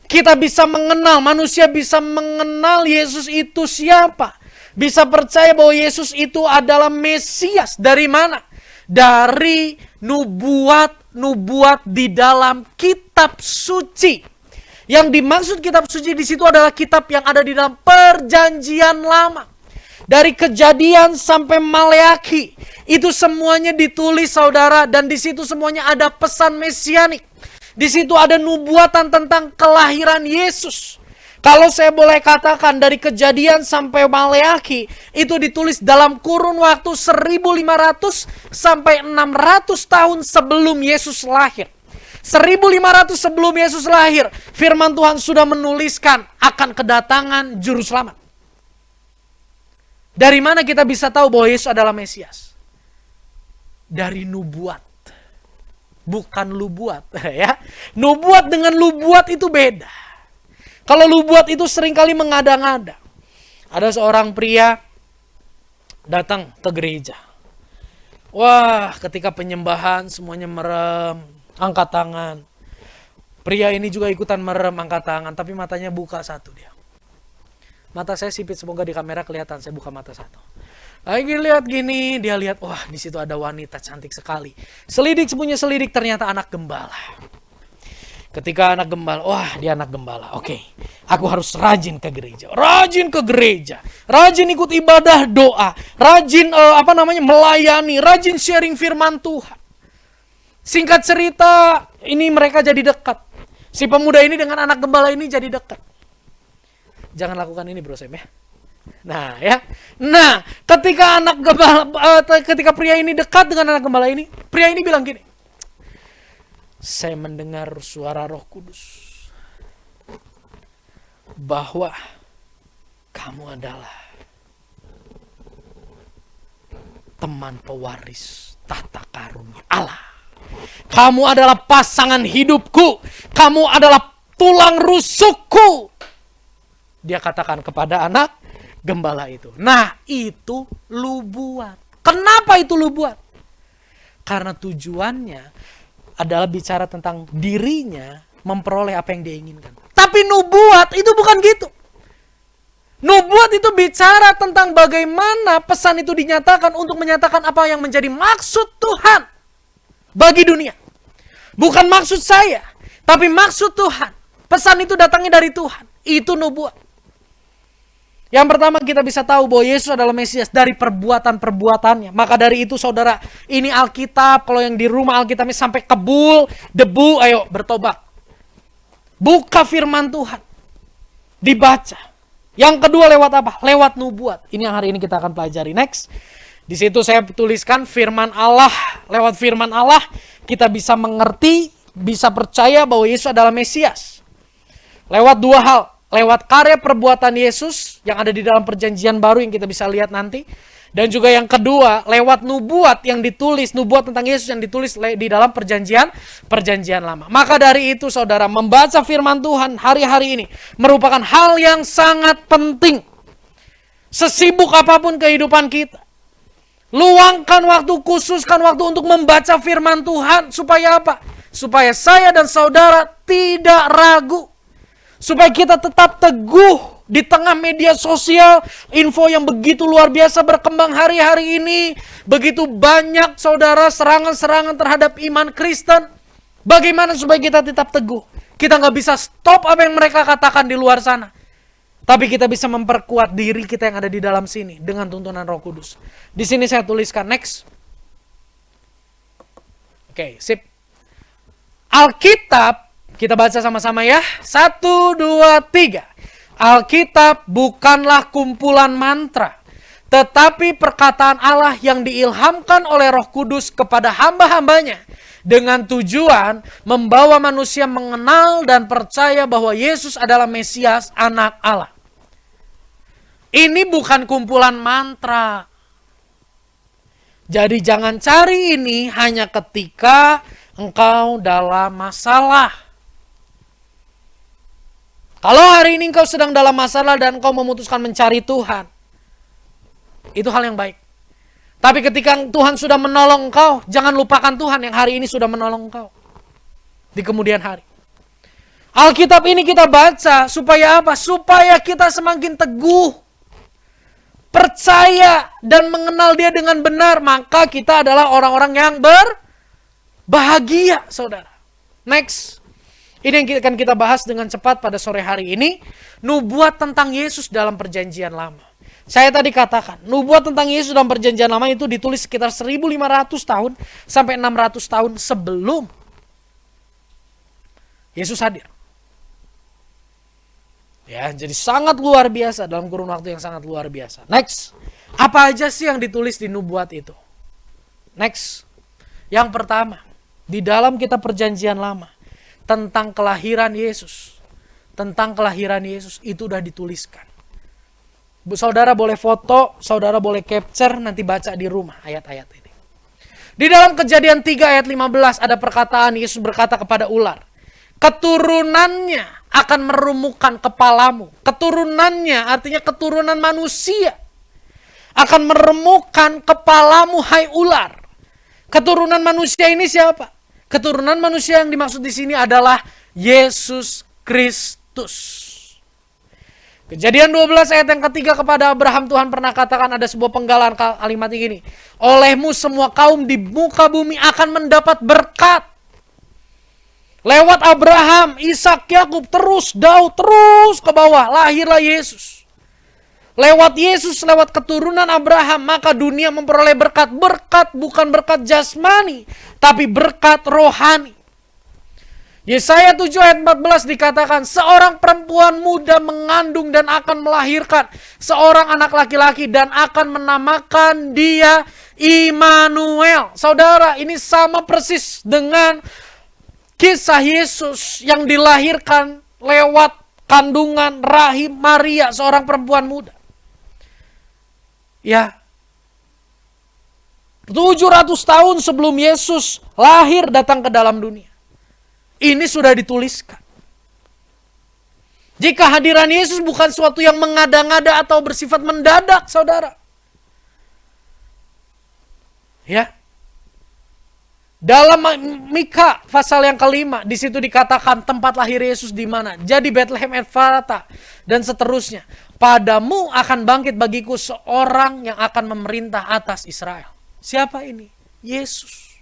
Speaker 2: kita bisa mengenal, manusia bisa mengenal Yesus itu siapa. Bisa percaya bahwa Yesus itu adalah Mesias. Dari mana? Dari nubuat di dalam kitab suci. Yang dimaksud kitab suci di situ adalah kitab yang ada di dalam perjanjian lama. Dari Kejadian sampai Maleakhi, itu semuanya ditulis saudara, dan di situ semuanya ada pesan mesianik. Di situ ada nubuatan tentang kelahiran Yesus. Kalau saya boleh katakan dari Kejadian sampai Maleakhi, itu ditulis dalam kurun waktu 1500 sampai 600 tahun sebelum Yesus lahir. 1500 sebelum Yesus lahir, firman Tuhan sudah menuliskan akan kedatangan juru selamat. Dari mana kita bisa tahu bahwa Yesus adalah Mesias? Dari nubuat. Bukan lubuat, ya. Nubuat dengan lubuat itu beda. Kalau lubuat itu seringkali mengada-ngada. Ada seorang pria datang ke gereja. Wah, ketika penyembahan semuanya merem, angkat tangan. Pria ini juga ikutan merem, angkat tangan, tapi matanya buka satu dia. Mata saya sipit, semoga di kamera kelihatan saya buka mata satu. Lagi lihat gini, dia lihat, wah di situ ada wanita cantik sekali. Selidik punya selidik, ternyata anak gembala. Ketika anak gembala, wah dia anak gembala. Oke, aku harus rajin ke gereja. Rajin ke gereja. Rajin ikut ibadah doa. Rajin melayani. Rajin sharing firman Tuhan. Singkat cerita, ini mereka jadi dekat. Si pemuda ini dengan anak gembala ini jadi dekat. Jangan lakukan ini bro Sam ya. Nah ya. Nah, ketika pria ini dekat dengan anak gembala ini, pria ini bilang gini. Saya mendengar suara Roh Kudus bahwa kamu adalah teman pewaris tahta karunia Allah. Kamu adalah pasangan hidupku. Kamu adalah tulang rusukku. Dia katakan kepada anak gembala itu. Nah, itu lubuat. Kenapa itu lubuat? Karena tujuannya adalah bicara tentang dirinya memperoleh apa yang dia inginkan. Tapi nubuat itu bukan gitu. Nubuat itu bicara tentang bagaimana pesan itu dinyatakan untuk menyatakan apa yang menjadi maksud Tuhan bagi dunia. Bukan maksud saya, tapi maksud Tuhan. Pesan itu datangnya dari Tuhan. Itu nubuat. Yang pertama kita bisa tahu bahwa Yesus adalah Mesias dari perbuatan-perbuatannya. Maka dari itu saudara, ini Alkitab, kalau yang di rumah Alkitabnya sampai kebul, debu, ayo bertobat. Buka firman Tuhan. Dibaca. Yang kedua lewat apa? Lewat nubuat. Ini yang hari ini kita akan pelajari. Next. Di situ saya tuliskan firman Allah. Lewat firman Allah kita bisa mengerti, bisa percaya bahwa Yesus adalah Mesias. Lewat dua hal. Lewat karya perbuatan Yesus yang ada di dalam perjanjian baru yang kita bisa lihat nanti. Dan juga yang kedua, lewat nubuat yang ditulis, nubuat tentang Yesus yang ditulis di dalam perjanjian lama. Maka dari itu saudara, membaca firman Tuhan hari-hari ini merupakan hal yang sangat penting. Sesibuk apapun kehidupan kita, luangkan waktu, khususkan waktu untuk membaca firman Tuhan. Supaya apa? Supaya saya dan saudara tidak ragu. Supaya kita tetap teguh di tengah media sosial, info yang begitu luar biasa berkembang hari-hari ini. Begitu banyak saudara serangan-serangan terhadap iman Kristen. Bagaimana supaya kita tetap teguh? Kita nggak bisa stop apa yang mereka katakan di luar sana. Tapi kita bisa memperkuat diri kita yang ada di dalam sini dengan tuntunan Roh Kudus. Di sini saya tuliskan, next. Oke, sip. Alkitab, kita baca sama-sama ya. 1, 2, 3. Alkitab bukanlah kumpulan mantra, tetapi perkataan Allah yang diilhamkan oleh Roh Kudus kepada hamba-hambanya dengan tujuan membawa manusia mengenal dan percaya bahwa Yesus adalah Mesias, Anak Allah. Ini bukan kumpulan mantra. Jadi jangan cari ini hanya ketika engkau dalam masalah. Kalau hari ini engkau sedang dalam masalah dan engkau memutuskan mencari Tuhan, itu hal yang baik. Tapi ketika Tuhan sudah menolong engkau, jangan lupakan Tuhan yang hari ini sudah menolong engkau di kemudian hari. Alkitab ini kita baca supaya apa? Supaya kita semakin teguh, percaya dan mengenal Dia dengan benar. Maka kita adalah orang-orang yang berbahagia, saudara. Next. Ini yang akan kita bahas dengan cepat pada sore hari ini. Nubuat tentang Yesus dalam perjanjian lama. Saya tadi katakan, nubuat tentang Yesus dalam perjanjian lama itu ditulis sekitar 1500 tahun sampai 600 tahun sebelum Yesus hadir. Ya, jadi sangat luar biasa dalam kurun waktu yang sangat luar biasa. Next. Apa aja sih yang ditulis di nubuat itu? Next. Yang pertama, di dalam kitab perjanjian lama, tentang kelahiran Yesus. Tentang kelahiran Yesus itu sudah dituliskan. Saudara boleh foto, saudara boleh capture, nanti baca di rumah ayat-ayat ini. Di dalam Kejadian 3 ayat 15 ada perkataan Yesus berkata kepada ular, keturunannya akan merumukkan kepalamu. Keturunannya artinya keturunan manusia akan meremukkan kepalamu, hai ular. Keturunan manusia ini siapa? Keturunan manusia yang dimaksud di sini adalah Yesus Kristus. Kejadian 12 ayat yang ketiga, kepada Abraham Tuhan pernah katakan, ada sebuah penggalan kalimat ini. Olehmu semua kaum di muka bumi akan mendapat berkat. Lewat Abraham, Ishak, Yakub, terus Daud, terus ke bawah, lahirlah Yesus. Lewat Yesus, lewat keturunan Abraham, maka dunia memperoleh berkat. Berkat bukan berkat jasmani, tapi berkat rohani. Yesaya 7 ayat 14 dikatakan, seorang perempuan muda mengandung dan akan melahirkan seorang anak laki-laki dan akan menamakan dia Immanuel. Saudara, ini sama persis dengan kisah Yesus yang dilahirkan lewat kandungan rahim Maria, seorang perempuan muda. Ya, 700 tahun sebelum Yesus lahir datang ke dalam dunia. Ini sudah dituliskan. Jika hadiran Yesus bukan suatu yang mengada-ngada atau bersifat mendadak, saudara. Ya. Dalam Mika pasal yang kelima, di situ dikatakan tempat lahir Yesus di mana. Jadi Bethlehem Efrata dan seterusnya. Padamu akan bangkit bagiku seorang yang akan memerintah atas Israel. Siapa ini? Yesus.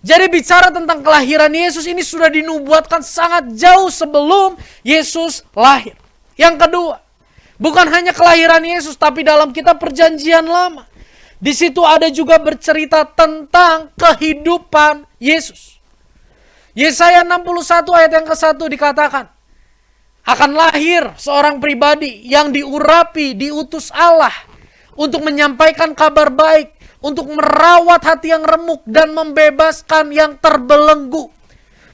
Speaker 2: Jadi bicara tentang kelahiran Yesus ini sudah dinubuatkan sangat jauh sebelum Yesus lahir. Yang kedua, bukan hanya kelahiran Yesus, tapi dalam kitab perjanjian lama. Di situ ada juga bercerita tentang kehidupan Yesus. Yesaya 61 ayat yang ke-1 dikatakan, akan lahir seorang pribadi yang diurapi, diutus Allah untuk menyampaikan kabar baik, untuk merawat hati yang remuk dan membebaskan yang terbelenggu.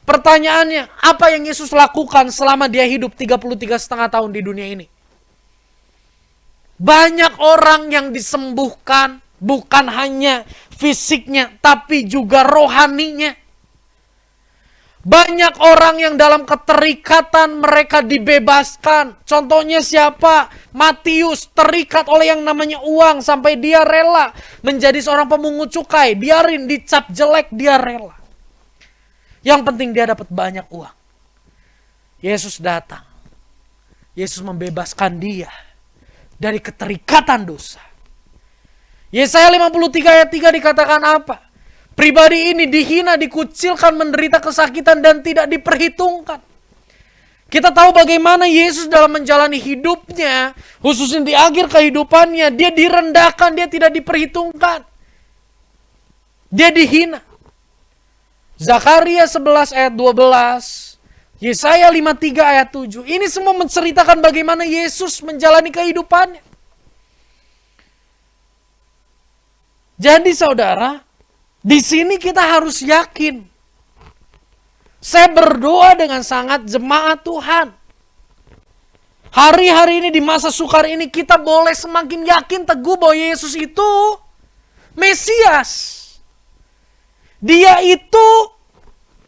Speaker 2: Pertanyaannya, apa yang Yesus lakukan selama dia hidup 33,5 tahun di dunia ini? Banyak orang yang disembuhkan, bukan hanya fisiknya, tapi juga rohaninya. Banyak orang yang dalam keterikatan mereka dibebaskan. Contohnya siapa? Matius terikat oleh yang namanya uang sampai dia rela menjadi seorang pemungut cukai. Biarin dicap jelek, dia rela. Yang penting dia dapat banyak uang. Yesus datang. Yesus membebaskan dia dari keterikatan dosa. Yesaya 53 ayat 3 dikatakan apa? Pribadi ini dihina, dikucilkan, menderita kesakitan dan tidak diperhitungkan. Kita tahu bagaimana Yesus dalam menjalani hidupnya, khususnya di akhir kehidupannya, dia direndahkan, dia tidak diperhitungkan. Dia dihina. Zakaria 11 ayat 12, Yesaya 53 ayat 7. Ini semua menceritakan bagaimana Yesus menjalani kehidupannya. Jadi saudara, di sini kita harus yakin. Saya berdoa dengan sangat jemaat Tuhan. Hari-hari ini di masa sukar ini kita boleh semakin yakin teguh bahwa Yesus itu Mesias. Dia itu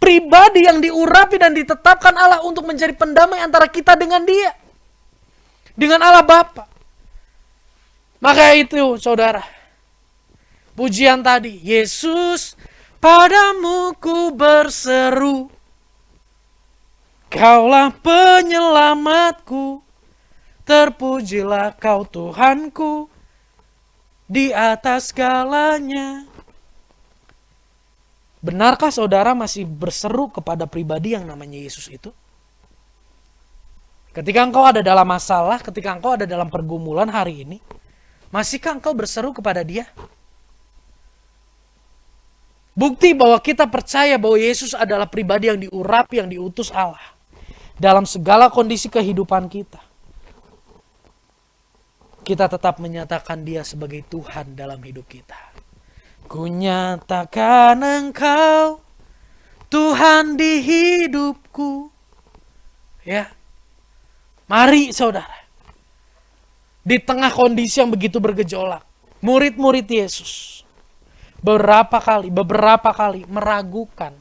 Speaker 2: pribadi yang diurapi dan ditetapkan Allah untuk menjadi pendamai antara kita dengan Dia. Dengan Allah Bapa. Maka itu saudara. Pujian tadi, Yesus, padamu ku berseru, Kaulah penyelamatku, terpujilah Kau Tuhanku, di atas segalanya. Benarkah saudara masih berseru kepada pribadi yang namanya Yesus itu? Ketika engkau ada dalam masalah, ketika engkau ada dalam pergumulan hari ini, masihkah engkau berseru kepada Dia? Bukti bahwa kita percaya bahwa Yesus adalah pribadi yang diurapi, yang diutus Allah. Dalam segala kondisi kehidupan kita. Kita tetap menyatakan Dia sebagai Tuhan dalam hidup kita. Ku nyatakan Engkau Tuhan di hidupku. Ya. Mari saudara. Di tengah kondisi yang begitu bergejolak. Murid-murid Yesus. Beberapa kali meragukan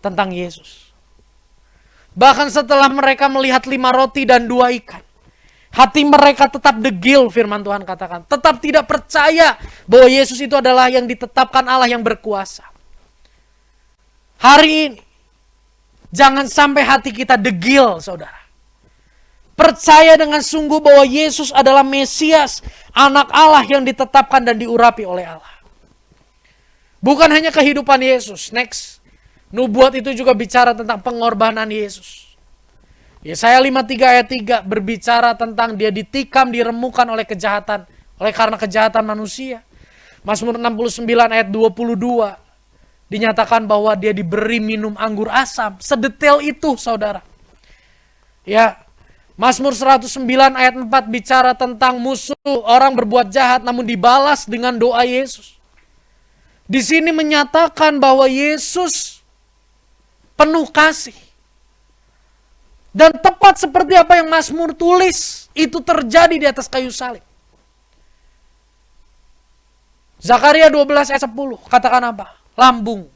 Speaker 2: tentang Yesus. Bahkan setelah mereka melihat 5 roti dan 2 ikan. Hati mereka tetap degil, firman Tuhan katakan. Tetap tidak percaya bahwa Yesus itu adalah yang ditetapkan Allah yang berkuasa. Hari ini, jangan sampai hati kita degil, saudara. Percaya dengan sungguh bahwa Yesus adalah Mesias, anak Allah yang ditetapkan dan diurapi oleh Allah. Bukan hanya kehidupan Yesus. Next. Nubuat itu juga bicara tentang pengorbanan Yesus. Yesaya 53 ayat 3 berbicara tentang Dia ditikam, diremukan oleh kejahatan. Oleh karena kejahatan manusia. Mazmur 69 ayat 22. Dinyatakan bahwa Dia diberi minum anggur asam. Sedetail itu saudara. Ya. Mazmur 109 ayat 4 bicara tentang musuh. Orang berbuat jahat namun dibalas dengan doa Yesus. Di sini menyatakan bahwa Yesus penuh kasih. Dan tepat seperti apa yang Mazmur tulis, itu terjadi di atas kayu salib. Zakaria 12 ayat 10, katakan apa? Lambung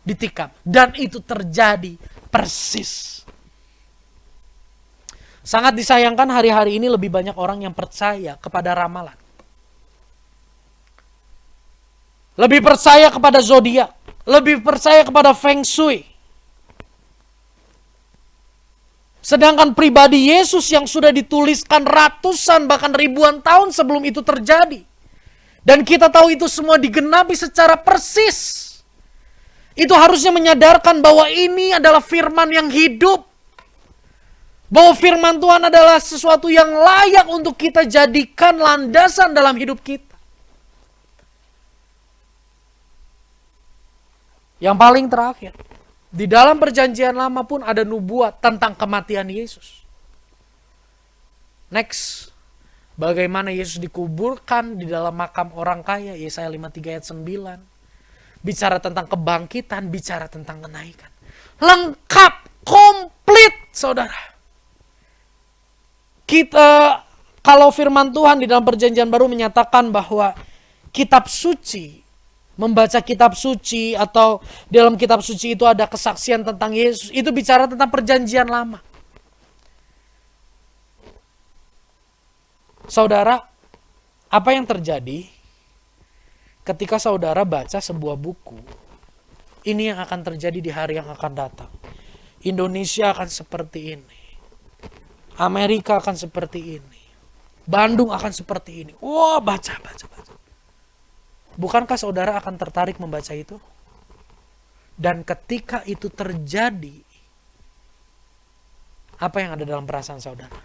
Speaker 2: ditikam. Dan itu terjadi persis. Sangat disayangkan hari-hari ini lebih banyak orang yang percaya kepada ramalan. Lebih percaya kepada zodiak. Lebih percaya kepada feng shui. Sedangkan pribadi Yesus yang sudah dituliskan ratusan bahkan ribuan tahun sebelum itu terjadi. Dan kita tahu itu semua digenapi secara persis. Itu harusnya menyadarkan bahwa ini adalah firman yang hidup. Bahwa firman Tuhan adalah sesuatu yang layak untuk kita jadikan landasan dalam hidup kita. Yang paling terakhir, di dalam perjanjian lama pun ada nubuat tentang kematian Yesus. Next, bagaimana Yesus dikuburkan di dalam makam orang kaya, Yesaya 53 ayat 9. Bicara tentang kebangkitan, bicara tentang kenaikan. Lengkap, komplit, saudara. Kalau firman Tuhan di dalam perjanjian baru menyatakan bahwa kitab suci, membaca kitab suci atau dalam kitab suci itu ada kesaksian tentang Yesus, itu bicara tentang perjanjian lama. Saudara, apa yang terjadi ketika saudara baca sebuah buku? Ini yang akan terjadi di hari yang akan datang. Indonesia akan seperti ini. Amerika akan seperti ini. Bandung akan seperti ini. Wah, baca. Bukankah saudara akan tertarik membaca itu? Dan ketika itu terjadi, apa yang ada dalam perasaan saudara?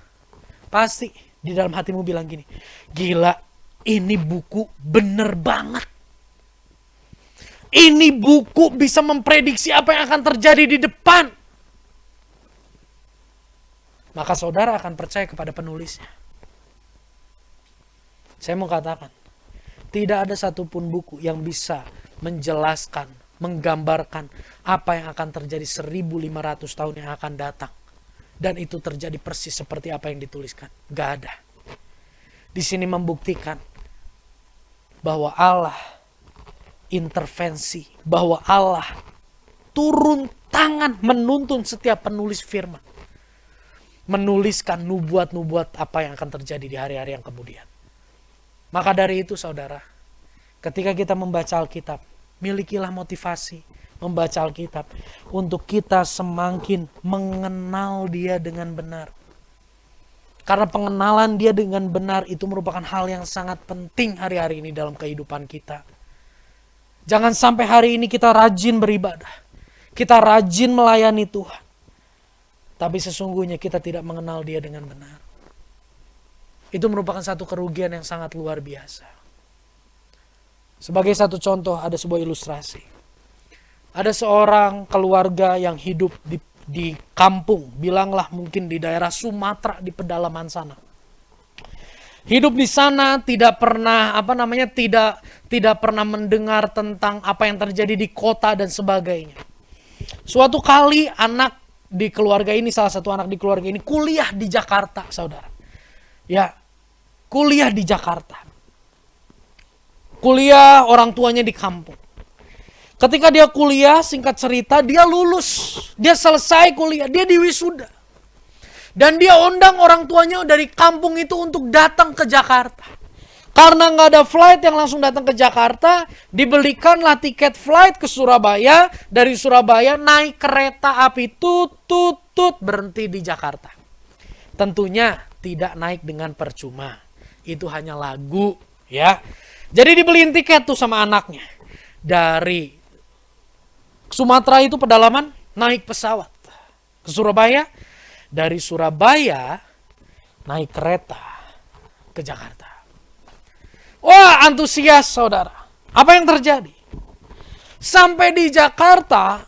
Speaker 2: Pasti di dalam hatimu bilang gini, gila, ini buku bener banget. Ini buku bisa memprediksi apa yang akan terjadi di depan. Maka saudara akan percaya kepada penulisnya. Saya mau katakan, tidak ada satupun buku yang bisa menjelaskan, menggambarkan apa yang akan terjadi 1500 tahun yang akan datang. Dan itu terjadi persis seperti apa yang dituliskan. Gak ada. Di sini membuktikan bahwa Allah intervensi, bahwa Allah turun tangan menuntun setiap penulis firman. Menuliskan nubuat-nubuat apa yang akan terjadi di hari-hari yang kemudian. Maka dari itu saudara, ketika kita membaca Alkitab, milikilah motivasi membaca Alkitab untuk kita semakin mengenal Dia dengan benar. Karena pengenalan Dia dengan benar itu merupakan hal yang sangat penting hari-hari ini dalam kehidupan kita. Jangan sampai hari ini kita rajin beribadah, kita rajin melayani Tuhan, tapi sesungguhnya kita tidak mengenal Dia dengan benar. Itu merupakan satu kerugian yang sangat luar biasa. Sebagai satu contoh, ada sebuah ilustrasi. Ada seorang keluarga yang hidup di kampung, bilanglah mungkin di daerah Sumatera di pedalaman sana. Hidup di sana tidak pernah tidak pernah mendengar tentang apa yang terjadi di kota dan sebagainya. Suatu kali anak di keluarga ini, salah satu anak di keluarga ini kuliah di Jakarta, saudara. Ya, kuliah di Jakarta. Kuliah orang tuanya di kampung. Ketika dia kuliah, singkat cerita, dia lulus. Dia selesai kuliah, dia diwisuda. Dan dia undang orang tuanya dari kampung itu untuk datang ke Jakarta. Karena nggak ada flight yang langsung datang ke Jakarta, dibelikanlah tiket flight ke Surabaya. Dari Surabaya naik kereta api tut berhenti di Jakarta. Tentunya tidak naik dengan percuma. Itu hanya lagu, ya. Jadi dibeliin tiket tuh sama anaknya. Dari Sumatera itu pedalaman, naik pesawat ke Surabaya. Dari Surabaya naik kereta ke Jakarta. Wah, antusias saudara. Apa yang terjadi? Sampai di Jakarta,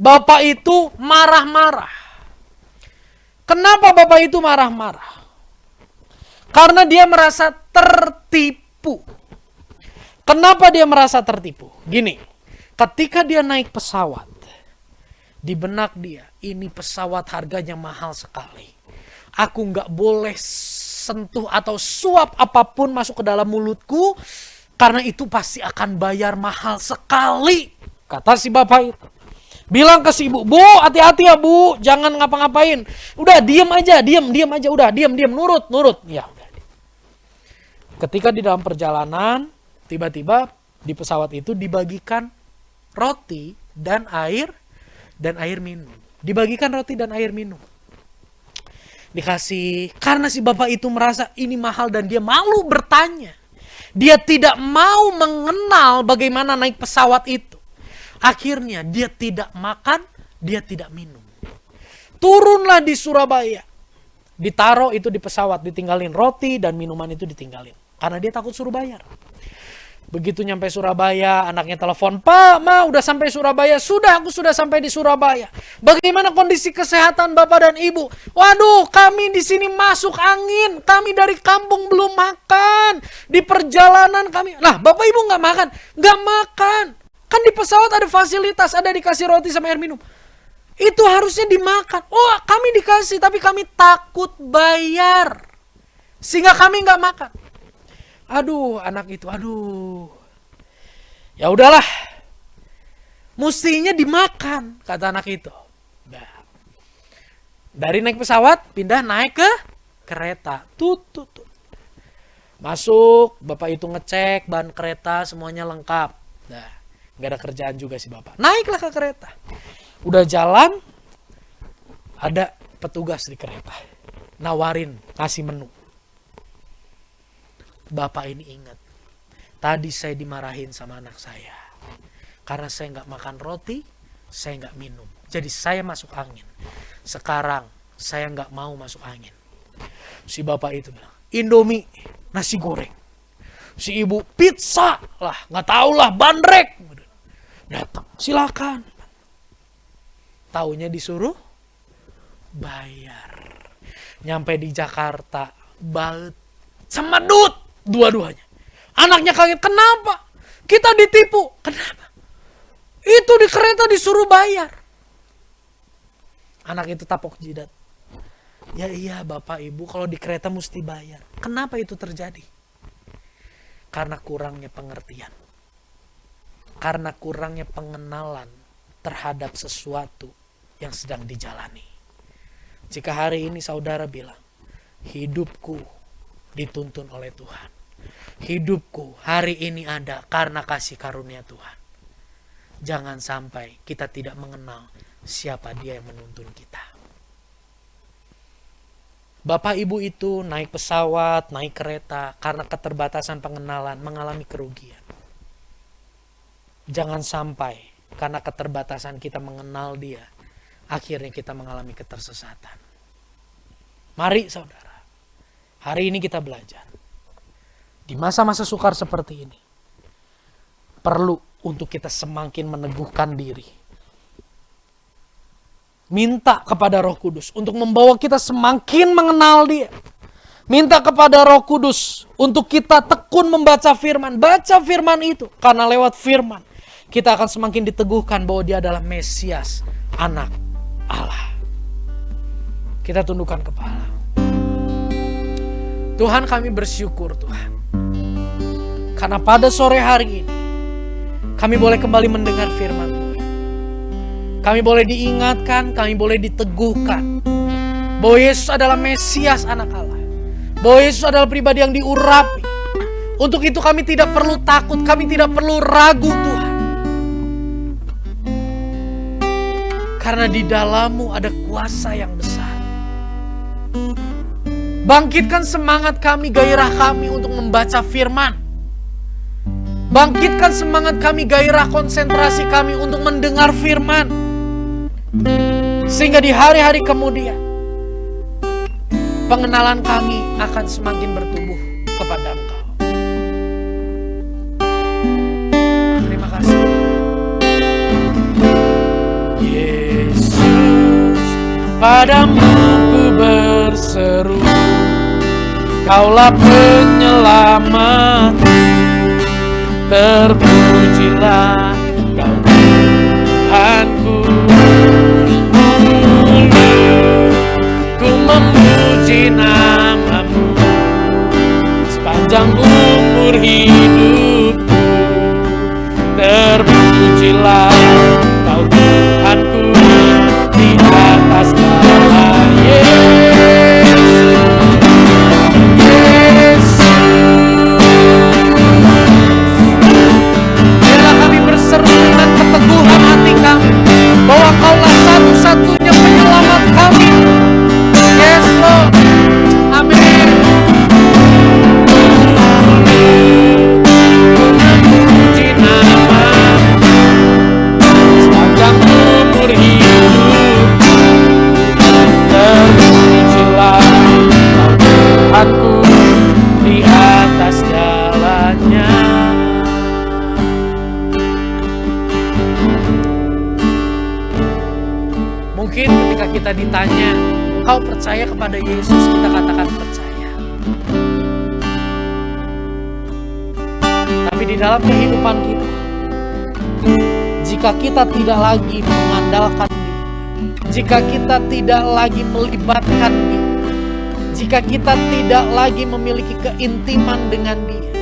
Speaker 2: bapak itu marah-marah. Kenapa bapak itu marah-marah? Karena dia merasa tertipu. Kenapa dia merasa tertipu? Gini, ketika dia naik pesawat, di benak dia, ini pesawat harganya mahal sekali. Aku nggak boleh sentuh atau suap apapun masuk ke dalam mulutku, karena itu pasti akan bayar mahal sekali. Kata si bapak itu. Bilang ke si ibu, Bu, hati-hati ya Bu, jangan ngapa-ngapain. Udah, diem aja, udah, diem, nurut. Ya, udah. Ketika di dalam perjalanan, tiba-tiba di pesawat itu dibagikan roti dan air minum. Dibagikan roti dan air minum. Dikasih, karena si bapak itu merasa ini mahal dan dia malu bertanya. Dia tidak mau mengenal bagaimana naik pesawat itu. Akhirnya dia tidak makan, dia tidak minum. Turunlah di Surabaya. Ditaruh itu di pesawat, ditinggalin roti dan minuman itu ditinggalin. Karena dia takut suruh bayar. Begitu nyampe Surabaya, anaknya telepon, Pak, Ma, udah sampai Surabaya. Sudah, aku sudah sampai di Surabaya. Bagaimana kondisi kesehatan Bapak dan Ibu? Waduh, kami di sini masuk angin. Kami dari kampung belum makan. Di perjalanan kami, lah Bapak Ibu nggak makan? Nggak makan. Kan di pesawat ada fasilitas, ada dikasih roti sama air minum. Itu harusnya dimakan. Oh, kami dikasih, tapi kami takut bayar. Sehingga kami nggak makan. Aduh, anak itu, aduh. Ya udahlah. Mestinya dimakan, kata anak itu. Nah, dari naik pesawat, pindah naik ke kereta. Tut. Masuk, bapak itu ngecek ban kereta semuanya lengkap. Nah, nggak ada kerjaan juga sih bapak. Naiklah ke kereta. Udah jalan, ada petugas di kereta. Nawarin, kasih menu. Bapak ini ingat, tadi saya dimarahin sama anak saya. Karena saya nggak makan roti, saya nggak minum. Jadi saya masuk angin. Sekarang saya nggak mau masuk angin. Si bapak itu bilang, Indomie, nasi goreng. Si ibu, pizza lah, nggak tahu lah, bandrek. Datang, silakan. Taunya disuruh bayar. Nyampe di Jakarta, baut, semedut. Dua-duanya. Anaknya kaget, kenapa? Kita ditipu. Kenapa? Itu di kereta disuruh bayar. Anak itu tapok jidat. Ya iya bapak ibu, kalau di kereta mesti bayar. Kenapa itu terjadi? Karena kurangnya pengertian. Karena kurangnya pengenalan terhadap sesuatu yang sedang dijalani. Jika hari ini saudara bilang, hidupku dituntun oleh Tuhan. Hidupku hari ini ada karena kasih karunia Tuhan. Jangan sampai kita tidak mengenal siapa dia yang menuntun kita. Bapak ibu itu naik pesawat, naik kereta karena keterbatasan pengenalan mengalami kerugian. Jangan sampai karena keterbatasan kita mengenal dia, akhirnya kita mengalami ketersesatan. Mari saudara, hari ini kita belajar. Di masa-masa sukar seperti ini, perlu untuk kita semakin meneguhkan diri. Minta kepada Roh Kudus untuk membawa kita semakin mengenal dia. Minta kepada Roh Kudus untuk kita tekun membaca firman. Baca firman itu, karena lewat firman kita akan semakin diteguhkan bahwa dia adalah Mesias, anak Allah. Kita tundukkan kepala. Tuhan, kami bersyukur Tuhan. Karena pada sore hari ini, kami boleh kembali mendengar firman Tuhan. Kami boleh diingatkan, kami boleh diteguhkan. Bahwa Yesus adalah Mesias anak Allah. Bahwa Yesus adalah pribadi yang diurapi. Untuk itu kami tidak perlu takut, kami tidak perlu ragu Tuhan. Karena di dalam-Mu ada kuasa yang besar. Bangkitkan semangat kami, gairah kami untuk membaca firman. Bangkitkan semangat kami, gairah konsentrasi kami untuk mendengar firman. Sehingga di hari-hari kemudian, pengenalan kami akan semakin bertumbuh kepada Engkau. Terima kasih. Yesus, padamu ku berseru, Kaulah penyelamat. Terpujilah Kau Tuhanku. Ku memuji nama-Mu sepanjang umur hidupku. Terpujilah Kau Tuhanku di atas segala. Keteguhan hati kami bahwa Kaulah satu-satunya penyelamat kami. Yes Lord, amin. Memuji nama-Mu sepanjang umur hidup. Terpujilah Kau Tuhanku di atas jalannya. Mungkin ketika kita ditanya, kau percaya kepada Yesus? Kita katakan percaya. Tapi di dalam kehidupan kita, jika kita tidak lagi mengandalkan Dia, jika kita tidak lagi melibatkan Dia, jika kita tidak lagi memiliki keintiman dengan Dia,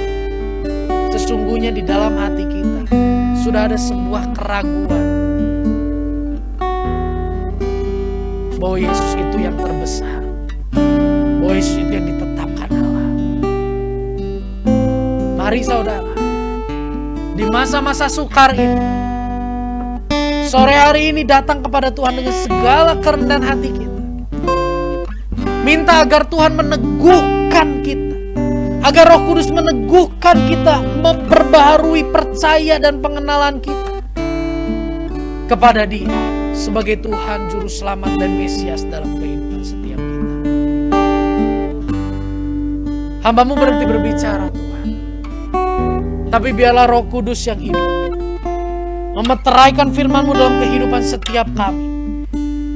Speaker 2: sesungguhnya di dalam hati kita sudah ada sebuah keraguan bahwa Yesus itu yang terbesar, bahwa Yesus itu yang ditetapkan Allah. Mari saudara, di masa-masa sukar ini, sore hari ini datang kepada Tuhan dengan segala kerendahan hati kita. Minta agar Tuhan meneguhkan kita, agar Roh Kudus meneguhkan kita, memperbaharui percaya dan pengenalan kita kepada Dia sebagai Tuhan, Juru Selamat dan Mesias dalam kehidupan setiap kita. Hamba-Mu berhenti berbicara Tuhan, tapi biarlah Roh Kudus yang hidup memeteraikan firman-Mu dalam kehidupan setiap kami,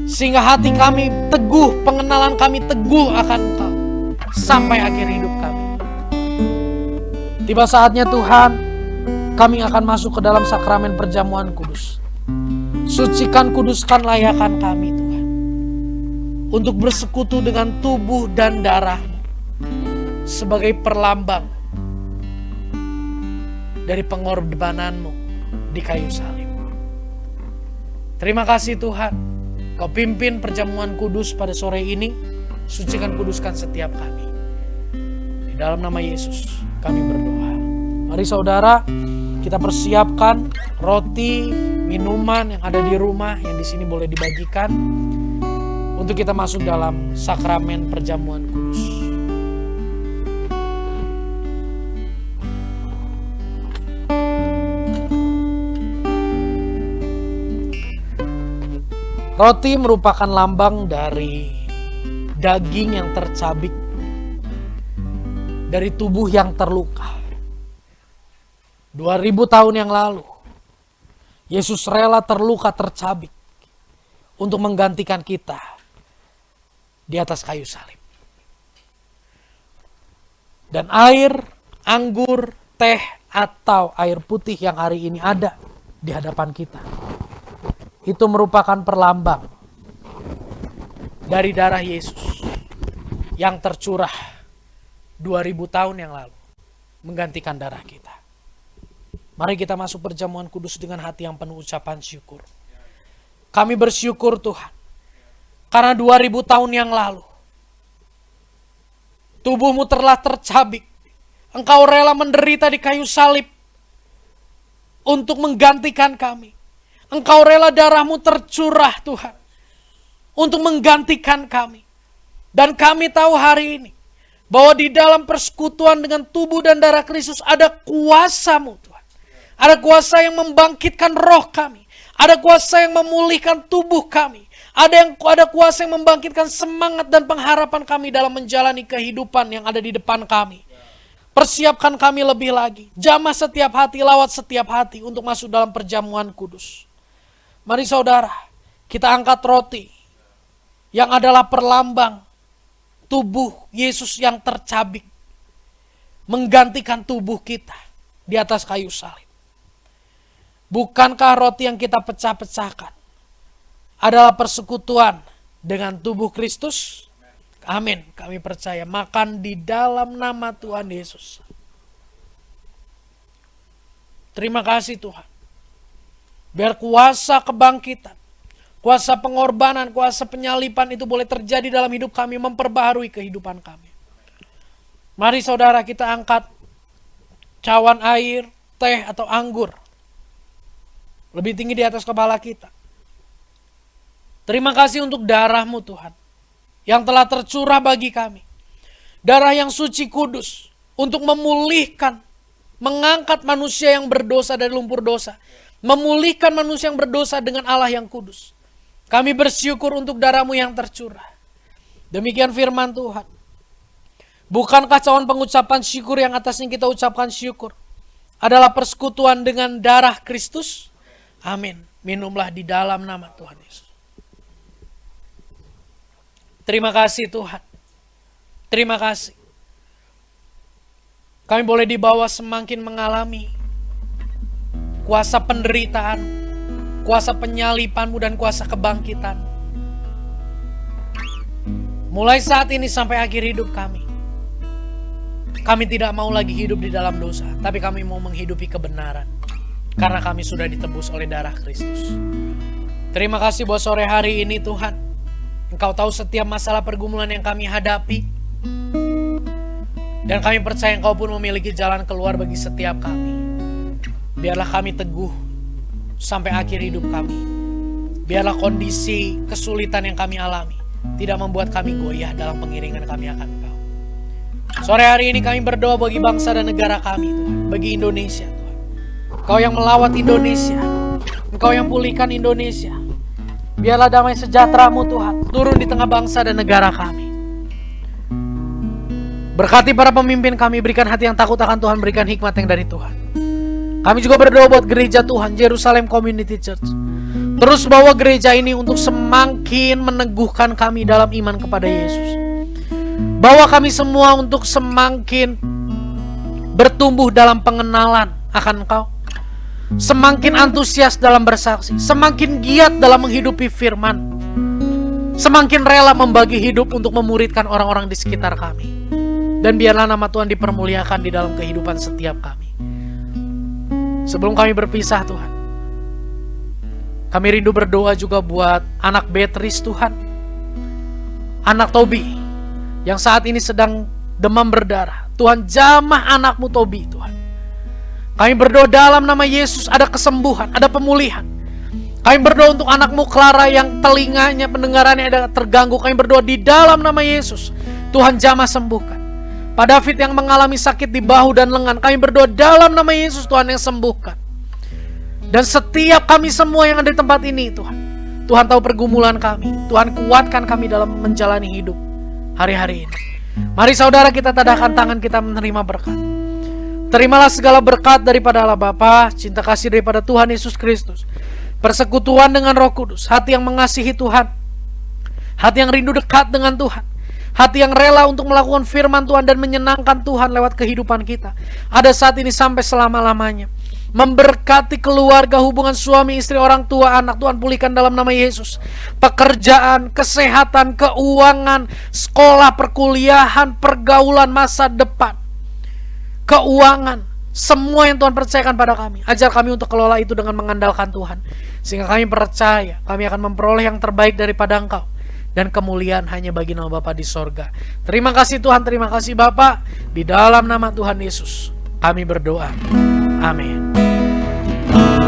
Speaker 2: sehingga hati kami teguh, pengenalan kami teguh akan Engkau sampai akhir hidup kami. Tiba saatnya Tuhan, kami akan masuk ke dalam sakramen perjamuan kudus. Sucikan, kuduskan, layakan kami Tuhan, untuk bersekutu dengan tubuh dan darah-Mu sebagai perlambang dari pengorbanan-Mu di kayu salib. Terima kasih Tuhan, Kau pimpin perjamuan kudus pada sore ini. Sucikan, kuduskan setiap kami. Di dalam nama Yesus kami berdoa. Mari saudara, kita persiapkan roti, minuman yang ada di rumah, yang di sini boleh dibagikan, untuk kita masuk dalam sakramen perjamuan kudus. Roti merupakan lambang dari daging yang tercabik, dari tubuh yang terluka. 2000 tahun yang lalu, Yesus rela terluka, tercabik untuk menggantikan kita di atas kayu salib. Dan air, anggur, teh, atau air putih yang hari ini ada di hadapan kita, itu merupakan perlambang dari darah Yesus yang tercurah 2000 tahun yang lalu menggantikan darah kita. Mari kita masuk perjamuan kudus dengan hati yang penuh ucapan syukur. Kami bersyukur Tuhan, karena 2000 tahun yang lalu tubuh-Mu telah tercabik. Engkau rela menderita di kayu salib untuk menggantikan kami. Engkau rela darah-Mu tercurah Tuhan, untuk menggantikan kami. Dan kami tahu hari ini, bahwa di dalam persekutuan dengan tubuh dan darah Kristus ada kuasa-Mu Tuhan. Ada kuasa yang membangkitkan roh kami. Ada kuasa yang memulihkan tubuh kami. Ada kuasa yang membangkitkan semangat dan pengharapan kami dalam menjalani kehidupan yang ada di depan kami. Persiapkan kami lebih lagi. Jamah setiap hati, lawat setiap hati untuk masuk dalam perjamuan kudus. Mari saudara, kita angkat roti yang adalah perlambang tubuh Yesus yang tercabik, menggantikan tubuh kita di atas kayu salib. Bukankah roti yang kita pecah-pecahkan adalah persekutuan dengan tubuh Kristus? Amin, kami percaya. Makan di dalam nama Tuhan Yesus. Terima kasih Tuhan. Biar kuasa kebangkitan, kuasa pengorbanan, kuasa penyalipan itu boleh terjadi dalam hidup kami, memperbaharui kehidupan kami. Mari saudara, kita angkat cawan air, teh atau anggur lebih tinggi di atas kepala kita. Terima kasih untuk darah-Mu Tuhan, yang telah tercurah bagi kami. Darah yang suci kudus untuk memulihkan, mengangkat manusia yang berdosa dari lumpur dosa. Memulihkan manusia yang berdosa dengan Allah yang kudus. Kami bersyukur untuk darah-Mu yang tercurah. Demikian firman Tuhan. Bukankah cawan pengucapan syukur yang atasnya kita ucapkan syukur adalah persekutuan dengan darah Kristus? Amin. Minumlah di dalam nama Tuhan Yesus. Terima kasih Tuhan. Terima kasih. Kami boleh dibawa semakin mengalami kuasa penderitaan, kuasa penyalipan-Mu dan kuasa kebangkitan. Mulai saat ini sampai akhir hidup kami tidak mau lagi hidup di dalam dosa, tapi kami mau menghidupi kebenaran. Karena kami sudah ditebus oleh darah Kristus. Terima kasih buat sore hari ini Tuhan. Engkau tahu setiap masalah pergumulan yang kami hadapi. Dan kami percaya Engkau pun memiliki jalan keluar bagi setiap kami. Biarlah kami teguh sampai akhir hidup kami. Biarlah kondisi kesulitan yang kami alami tidak membuat kami goyah dalam pengiringan kami akan Engkau. Sore hari ini kami berdoa bagi bangsa dan negara kami Tuhan, bagi Indonesia Tuhan. Engkau yang melawat Indonesia, Engkau yang pulihkan Indonesia. Biarlah damai sejahtera-Mu Tuhan turun di tengah bangsa dan negara kami. Berkati para pemimpin kami, berikan hati yang takut akan Tuhan, berikan hikmat yang dari Tuhan. Kami juga berdoa buat gereja Tuhan, Jerusalem Community Church. Terus bawa gereja ini untuk semakin meneguhkan kami dalam iman kepada Yesus. Bawa kami semua untuk semakin bertumbuh dalam pengenalan akan Engkau. Semakin antusias dalam bersaksi, semakin giat dalam menghidupi firman, semakin rela membagi hidup untuk memuridkan orang-orang di sekitar kami. Dan biarlah nama Tuhan dipermuliakan di dalam kehidupan setiap kami. Sebelum kami berpisah Tuhan, kami rindu berdoa juga buat anak Beatrice Tuhan, anak Tobi yang saat ini sedang demam berdarah. Tuhan, jamah anakmu Tobi Tuhan. Kami berdoa dalam nama Yesus ada kesembuhan, ada pemulihan. Kami berdoa untuk anakmu Clara yang telinganya, pendengarannya ada terganggu. Kami berdoa di dalam nama Yesus, Tuhan jamah sembuhkan. Pak David yang mengalami sakit di bahu dan lengan, kami berdoa dalam nama Yesus, Tuhan yang sembuhkan. Dan setiap kami semua yang ada di tempat ini Tuhan, Tuhan tahu pergumulan kami. Tuhan kuatkan kami dalam menjalani hidup hari-hari ini. Mari saudara kita tadahkan tangan kita menerima berkat. Terimalah segala berkat daripada Allah Bapa, cinta kasih daripada Tuhan Yesus Kristus, persekutuan dengan Roh Kudus, hati yang mengasihi Tuhan, hati yang rindu dekat dengan Tuhan, hati yang rela untuk melakukan firman Tuhan dan menyenangkan Tuhan lewat kehidupan kita, ada saat ini sampai selama-lamanya. Memberkati keluarga, hubungan suami, istri, orang tua, anak, Tuhan pulihkan dalam nama Yesus. Pekerjaan, kesehatan, keuangan, sekolah, perkuliahan, pergaulan, masa depan, keuangan, semua yang Tuhan percayakan pada kami. Ajar kami untuk kelola itu dengan mengandalkan Tuhan, sehingga kami percaya kami akan memperoleh yang terbaik daripada Engkau. Dan kemuliaan hanya bagi nama Bapa di sorga. Terima kasih Tuhan, terima kasih Bapa. Di dalam nama Tuhan Yesus kami berdoa. Amin.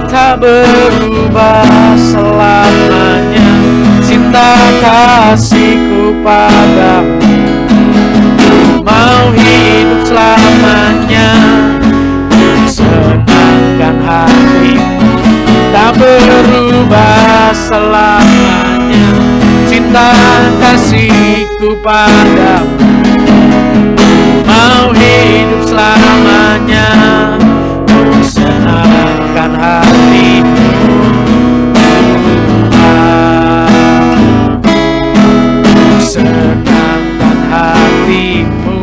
Speaker 2: Tak berubah selamanya cinta kasihku padamu. Mau hidup selamanya senangkan hatimu. Tak berubah selamanya cinta kasihku padamu. Mau hidup selamanya senangkan hatimu. Senangkan hatimu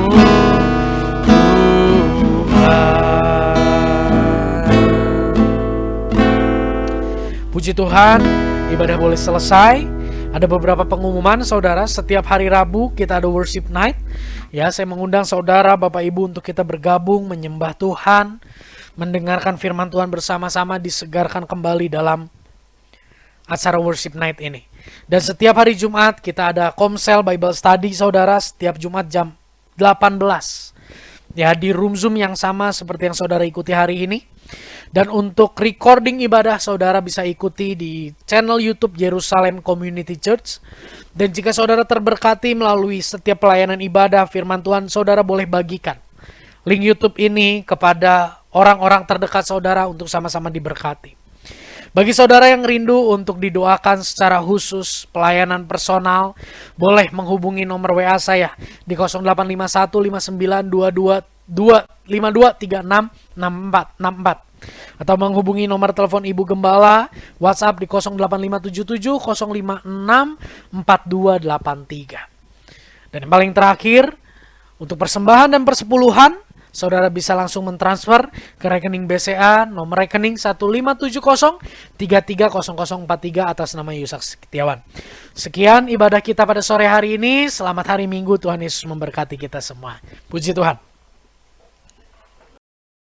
Speaker 2: Puji Tuhan, ibadah boleh selesai. Ada beberapa pengumuman saudara, setiap hari Rabu kita ada worship night. Ya, saya mengundang saudara, Bapak Ibu untuk kita bergabung menyembah Tuhan, mendengarkan firman Tuhan bersama-sama, disegarkan kembali dalam acara worship night ini. Dan setiap hari Jumat kita ada Komsel Bible Study saudara, setiap Jumat jam 18. Ya, di room Zoom yang sama seperti yang saudara ikuti hari ini. Dan untuk recording ibadah saudara bisa ikuti di channel YouTube Jerusalem Community Church. Dan jika saudara terberkati melalui setiap pelayanan ibadah firman Tuhan, saudara boleh bagikan link YouTube ini kepada orang-orang terdekat saudara untuk sama-sama diberkati. Bagi saudara yang rindu untuk didoakan secara khusus pelayanan personal, boleh menghubungi nomor WA saya di 0851 5922 523664 atau menghubungi nomor telepon Ibu Gembala WhatsApp di 0857 056 4283. Dan yang paling terakhir, untuk persembahan dan persepuluhan saudara bisa langsung mentransfer ke rekening BCA nomor rekening 1570330043 atas nama Yusak Setiawan. Sekian ibadah kita pada sore hari ini. Selamat hari Minggu, Tuhan Yesus memberkati kita semua. Puji Tuhan.